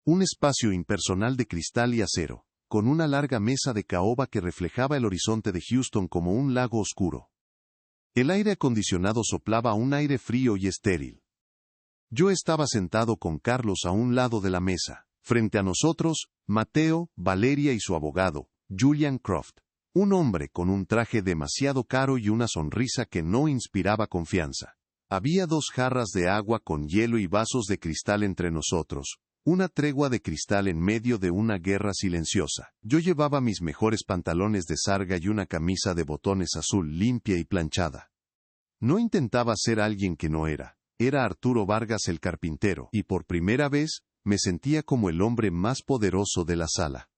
Un espacio impersonal de cristal y acero, con una larga mesa de caoba que reflejaba el horizonte de Houston como un lago oscuro. El aire acondicionado soplaba un aire frío y estéril. Yo estaba sentado con Carlos a un lado de la mesa. Frente a nosotros, Mateo, Valeria y su abogado, Julian Croft. Un hombre con un traje demasiado caro y una sonrisa que no inspiraba confianza. Había 2 jarras de agua con hielo y vasos de cristal entre nosotros. Una tregua de cristal en medio de una guerra silenciosa. Yo llevaba mis mejores pantalones de sarga y una camisa de botones azul limpia y planchada. No intentaba ser alguien que no era. Era Arturo Vargas el carpintero, y por primera vez, me sentía como el hombre más poderoso de la sala.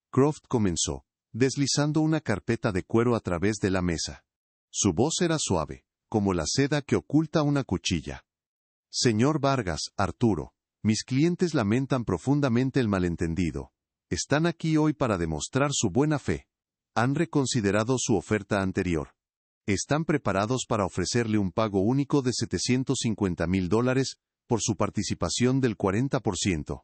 Croft comenzó, deslizando una carpeta de cuero a través de la mesa. Su voz era suave, como la seda que oculta una cuchilla. Señor Vargas, Arturo, mis clientes lamentan profundamente el malentendido. Están aquí hoy para demostrar su buena fe. Han reconsiderado su oferta anterior. Están preparados para ofrecerle un pago único de $750,000 por su participación del 40%.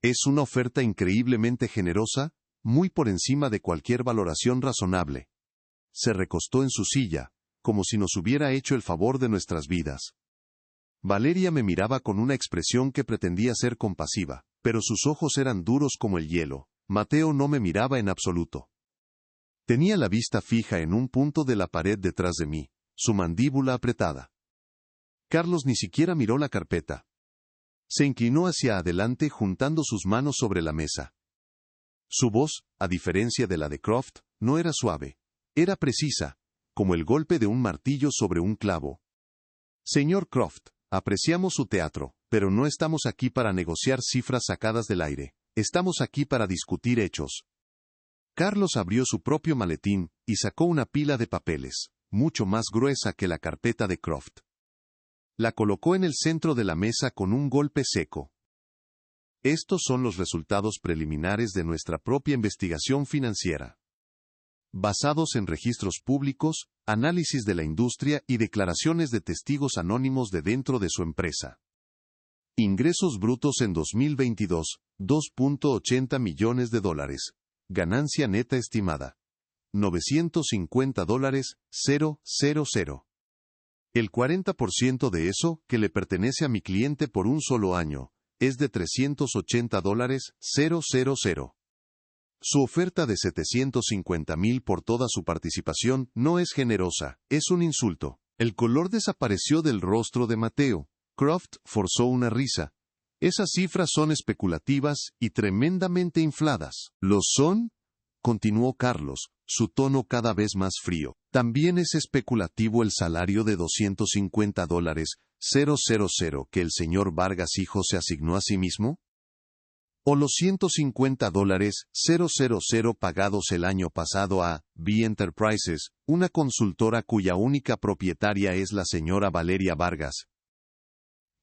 Es una oferta increíblemente generosa, muy por encima de cualquier valoración razonable. Se recostó en su silla, como si nos hubiera hecho el favor de nuestras vidas. Valeria me miraba con una expresión que pretendía ser compasiva, pero sus ojos eran duros como el hielo. Mateo no me miraba en absoluto. Tenía la vista fija en un punto de la pared detrás de mí, su mandíbula apretada. Carlos ni siquiera miró la carpeta. Se inclinó hacia adelante juntando sus manos sobre la mesa. Su voz, a diferencia de la de Croft, no era suave. Era precisa, como el golpe de un martillo sobre un clavo. Señor Croft, apreciamos su teatro, pero no estamos aquí para negociar cifras sacadas del aire. Estamos aquí para discutir hechos. Carlos abrió su propio maletín y sacó una pila de papeles, mucho más gruesa que la carpeta de Croft. La colocó en el centro de la mesa con un golpe seco. Estos son los resultados preliminares de nuestra propia investigación financiera. Basados en registros públicos, análisis de la industria y declaraciones de testigos anónimos de dentro de su empresa. Ingresos brutos en 2022, $2.80 millones. Ganancia neta estimada. $950,000. El 40% de eso, que le pertenece a mi cliente por un solo año, es de $380,000. Su oferta de $750,000 por toda su participación no es generosa, es un insulto. El color desapareció del rostro de Mateo. Croft forzó una risa. Esas cifras son especulativas y tremendamente infladas. ¿Lo son? Continuó Carlos, su tono cada vez más frío. También es especulativo el salario de $250,000 que el señor Vargas hijo se asignó a sí mismo. ¿O los $150,000 pagados el año pasado a B Enterprises, una consultora cuya única propietaria es la señora Valeria Vargas?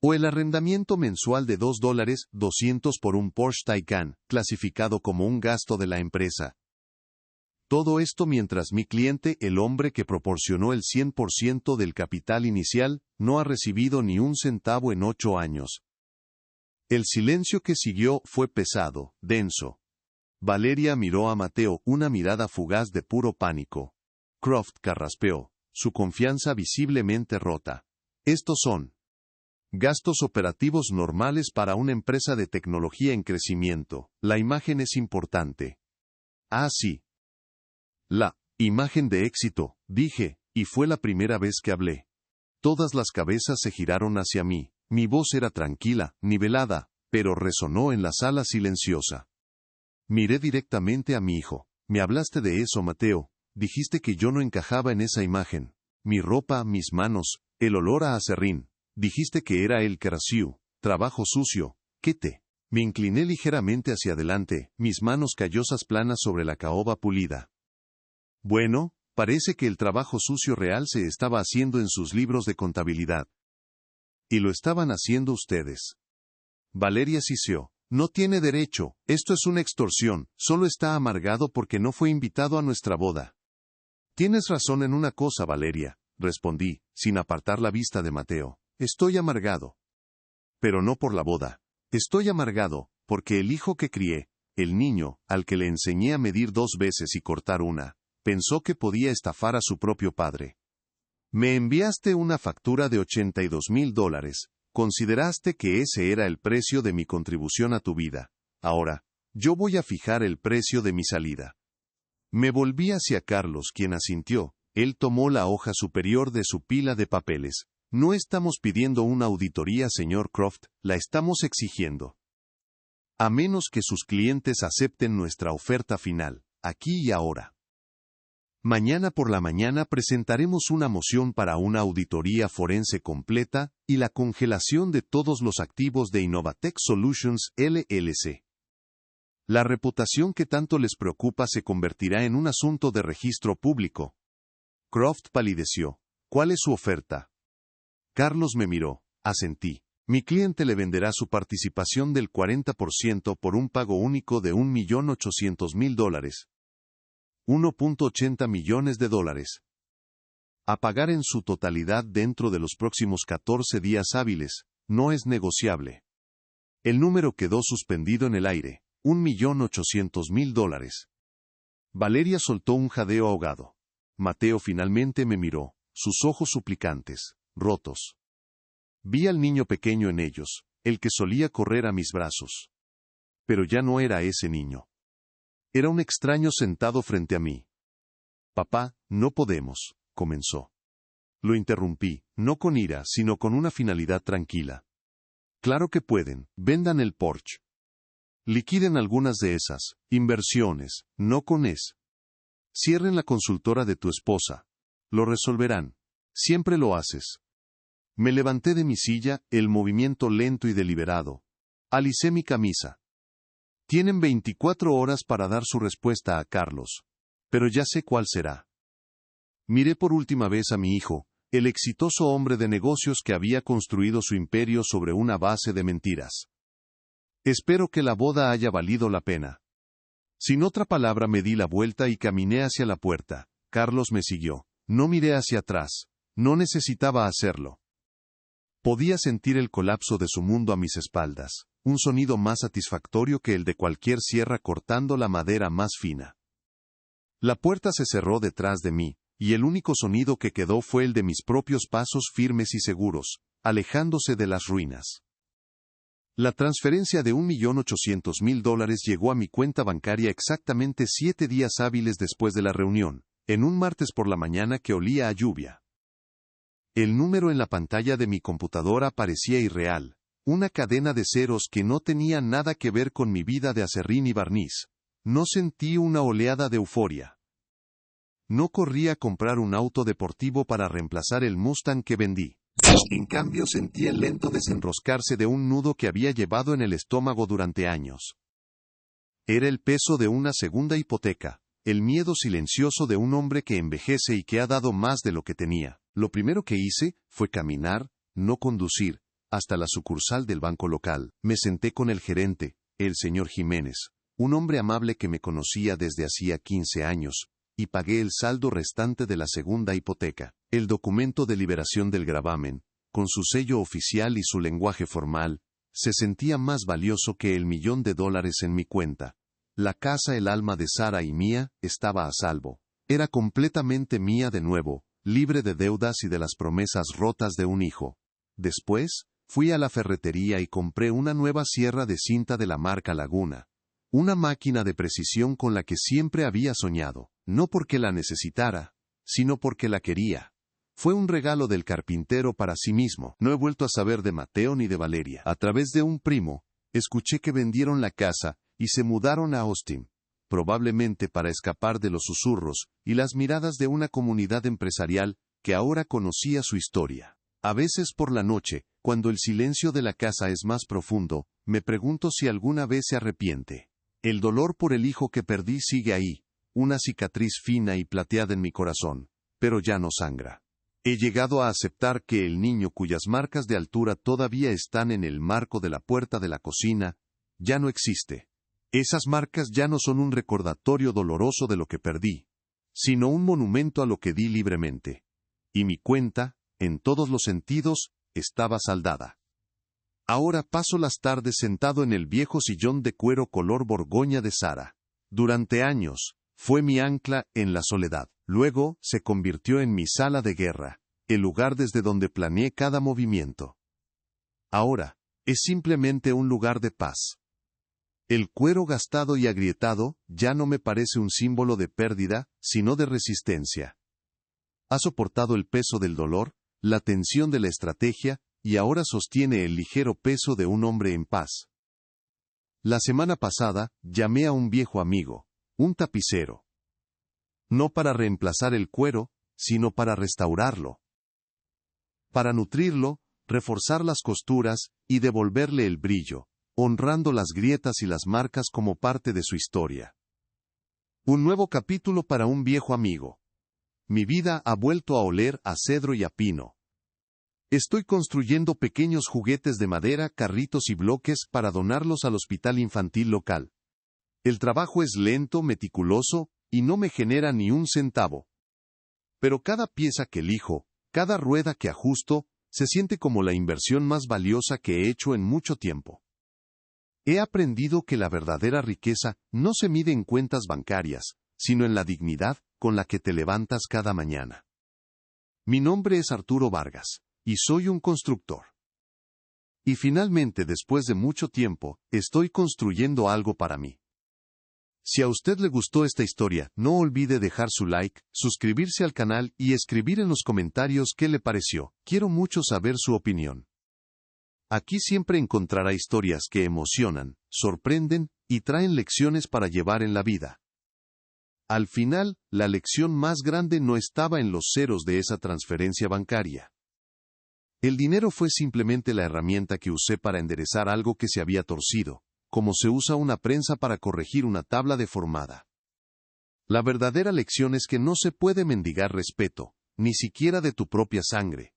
¿O el arrendamiento mensual de $2,200 por un Porsche Taycan, clasificado como un gasto de la empresa? Todo esto mientras mi cliente, el hombre que proporcionó el 100% del capital inicial, no ha recibido ni un centavo en 8 años. El silencio que siguió fue pesado, denso. Valeria miró a Mateo, una mirada fugaz de puro pánico. Croft carraspeó, su confianza visiblemente rota. Estos son gastos operativos normales para una empresa de tecnología en crecimiento. La imagen es importante. Ah, sí. La imagen de éxito, dije, y fue la primera vez que hablé. Todas las cabezas se giraron hacia mí. Mi voz era tranquila, nivelada, pero resonó en la sala silenciosa. Miré directamente a mi hijo. Me hablaste de eso, Mateo. Dijiste que yo no encajaba en esa imagen. Mi ropa, mis manos, el olor a aserrín. Dijiste que era el Kerasiu, trabajo sucio. ¿Qué te? Me incliné ligeramente hacia adelante, mis manos callosas planas sobre la caoba pulida. Bueno, parece que el trabajo sucio real se estaba haciendo en sus libros de contabilidad. Y lo estaban haciendo ustedes. Valeria siseó. No tiene derecho, esto es una extorsión, solo está amargado porque no fue invitado a nuestra boda. Tienes razón en una cosa, Valeria, respondí, sin apartar la vista de Mateo. Estoy amargado. Pero no por la boda. Estoy amargado, porque el hijo que crié, el niño, al que le enseñé a medir 2 veces y cortar una, pensó que podía estafar a su propio padre. Me enviaste una factura de $82,000. Consideraste que ese era el precio de mi contribución a tu vida. Ahora, yo voy a fijar el precio de mi salida. Me volví hacia Carlos, quien asintió. Él tomó la hoja superior de su pila de papeles. No estamos pidiendo una auditoría, señor Croft, la estamos exigiendo. A menos que sus clientes acepten nuestra oferta final, aquí y ahora. Mañana por la mañana presentaremos una moción para una auditoría forense completa y la congelación de todos los activos de Innovatech Solutions LLC. La reputación que tanto les preocupa se convertirá en un asunto de registro público. Croft palideció. ¿Cuál es su oferta? Carlos me miró. Asentí. Mi cliente le venderá su participación del 40% por un pago único de $1.800.000. $1.80 millones. A pagar en su totalidad dentro de los próximos 14 días hábiles, no es negociable. El número quedó suspendido en el aire, $1.800.000. Valeria soltó un jadeo ahogado. Mateo finalmente me miró, sus ojos suplicantes, rotos. Vi al niño pequeño en ellos, el que solía correr a mis brazos. Pero ya no era ese niño. Era un extraño sentado frente a mí. Papá, no podemos, comenzó. Lo interrumpí, no con ira, sino con una finalidad tranquila. Claro que pueden, vendan el Porsche. Liquiden algunas de esas inversiones, no con es. Cierren la consultora de tu esposa. Lo resolverán. Siempre lo haces. Me levanté de mi silla, el movimiento lento y deliberado. Alicé mi camisa. Tienen 24 horas para dar su respuesta a Carlos. Pero ya sé cuál será. Miré por última vez a mi hijo, el exitoso hombre de negocios que había construido su imperio sobre una base de mentiras. Espero que la boda haya valido la pena. Sin otra palabra me di la vuelta y caminé hacia la puerta. Carlos me siguió. No miré hacia atrás. No necesitaba hacerlo. Podía sentir el colapso de su mundo a mis espaldas, un sonido más satisfactorio que el de cualquier sierra cortando la madera más fina. La puerta se cerró detrás de mí, y el único sonido que quedó fue el de mis propios pasos firmes y seguros, alejándose de las ruinas. La transferencia de $1.800.000 llegó a mi cuenta bancaria exactamente 7 días hábiles después de la reunión, en un martes por la mañana que olía a lluvia. El número en la pantalla de mi computadora parecía irreal, una cadena de ceros que no tenía nada que ver con mi vida de aserrín y barniz. No sentí una oleada de euforia. No corrí a comprar un auto deportivo para reemplazar el Mustang que vendí. En cambio sentí el lento desenroscarse de un nudo que había llevado en el estómago durante años. Era el peso de una segunda hipoteca, el miedo silencioso de un hombre que envejece y que ha dado más de lo que tenía. Lo primero que hice fue caminar, no conducir, hasta la sucursal del banco local. Me senté con el gerente, el señor Jiménez, un hombre amable que me conocía desde hacía 15 años, y pagué el saldo restante de la segunda hipoteca. El documento de liberación del gravamen, con su sello oficial y su lenguaje formal, se sentía más valioso que el $1.000.000 en mi cuenta. la casa, el alma de Sara y mía, estaba a salvo. Era completamente mía de nuevo, libre de deudas y de las promesas rotas de un hijo. Después, fui a la ferretería y compré una nueva sierra de cinta de la marca Laguna. Una máquina de precisión con la que siempre había soñado, no porque la necesitara, sino porque la quería. Fue un regalo del carpintero para sí mismo. No he vuelto a saber de Mateo ni de Valeria. A través de un primo, escuché que vendieron la casa y se mudaron a Austin, probablemente para escapar de los susurros y las miradas de una comunidad empresarial que ahora conocía su historia. A veces por la noche, cuando el silencio de la casa es más profundo, me pregunto si alguna vez se arrepiente. El dolor por el hijo que perdí sigue ahí, una cicatriz fina y plateada en mi corazón, pero ya no sangra. He llegado a aceptar que el niño cuyas marcas de altura todavía están en el marco de la puerta de la cocina, ya no existe. Esas marcas ya no son un recordatorio doloroso de lo que perdí, sino un monumento a lo que di libremente. Y mi cuenta, en todos los sentidos, estaba saldada. Ahora paso las tardes sentado en el viejo sillón de cuero color borgoña de Sara. Durante años, fue mi ancla en la soledad. Luego, se convirtió en mi sala de guerra, el lugar desde donde planeé cada movimiento. Ahora, es simplemente un lugar de paz. El cuero gastado y agrietado ya no me parece un símbolo de pérdida, sino de resistencia. Ha soportado el peso del dolor, la tensión de la estrategia, y ahora sostiene el ligero peso de un hombre en paz. La semana pasada, llamé a un viejo amigo, un tapicero. No para reemplazar el cuero, sino para restaurarlo. Para nutrirlo, reforzar las costuras y devolverle el brillo, honrando las grietas y las marcas como parte de su historia. Un nuevo capítulo para un viejo amigo. Mi vida ha vuelto a oler a cedro y a pino. Estoy construyendo pequeños juguetes de madera, carritos y bloques para donarlos al hospital infantil local. El trabajo es lento, meticuloso, y no me genera ni un centavo. Pero cada pieza que elijo, cada rueda que ajusto, se siente como la inversión más valiosa que he hecho en mucho tiempo. He aprendido que la verdadera riqueza no se mide en cuentas bancarias, sino en la dignidad con la que te levantas cada mañana. Mi nombre es Arturo Vargas, y soy un constructor. Y finalmente, después de mucho tiempo, estoy construyendo algo para mí. Si a usted le gustó esta historia, no olvide dejar su like, suscribirse al canal y escribir en los comentarios qué le pareció. Quiero mucho saber su opinión. Aquí siempre encontrará historias que emocionan, sorprenden y traen lecciones para llevar en la vida. Al final, la lección más grande no estaba en los ceros de esa transferencia bancaria. El dinero fue simplemente la herramienta que usé para enderezar algo que se había torcido, como se usa una prensa para corregir una tabla deformada. La verdadera lección es que no se puede mendigar respeto, ni siquiera de tu propia sangre.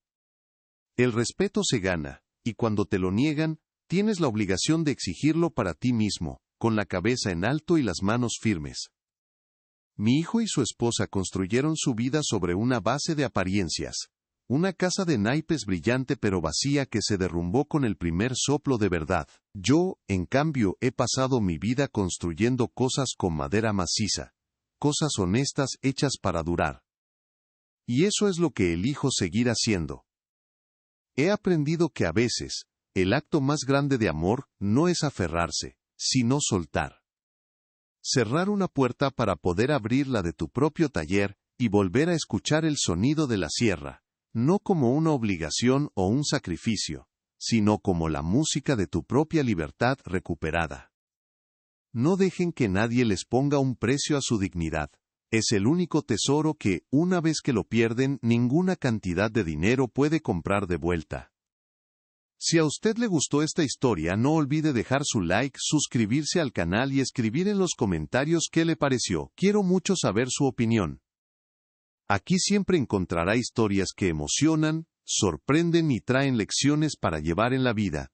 El respeto se gana, y cuando te lo niegan, tienes la obligación de exigirlo para ti mismo, con la cabeza en alto y las manos firmes. Mi hijo y su esposa construyeron su vida sobre una base de apariencias. Una casa de naipes brillante pero vacía que se derrumbó con el primer soplo de verdad. Yo, en cambio, he pasado mi vida construyendo cosas con madera maciza, cosas honestas hechas para durar. Y eso es lo que elijo seguir haciendo. He aprendido que a veces, el acto más grande de amor no es aferrarse, sino soltar. Cerrar una puerta para poder abrir la de tu propio taller y volver a escuchar el sonido de la sierra. No como una obligación o un sacrificio, sino como la música de tu propia libertad recuperada. No dejen que nadie les ponga un precio a su dignidad. Es el único tesoro que, una vez que lo pierden, ninguna cantidad de dinero puede comprar de vuelta. Si a usted le gustó esta historia, no olvide dejar su like, suscribirse al canal y escribir en los comentarios qué le pareció. Quiero mucho saber su opinión. Aquí siempre encontrará historias que emocionan, sorprenden y traen lecciones para llevar en la vida.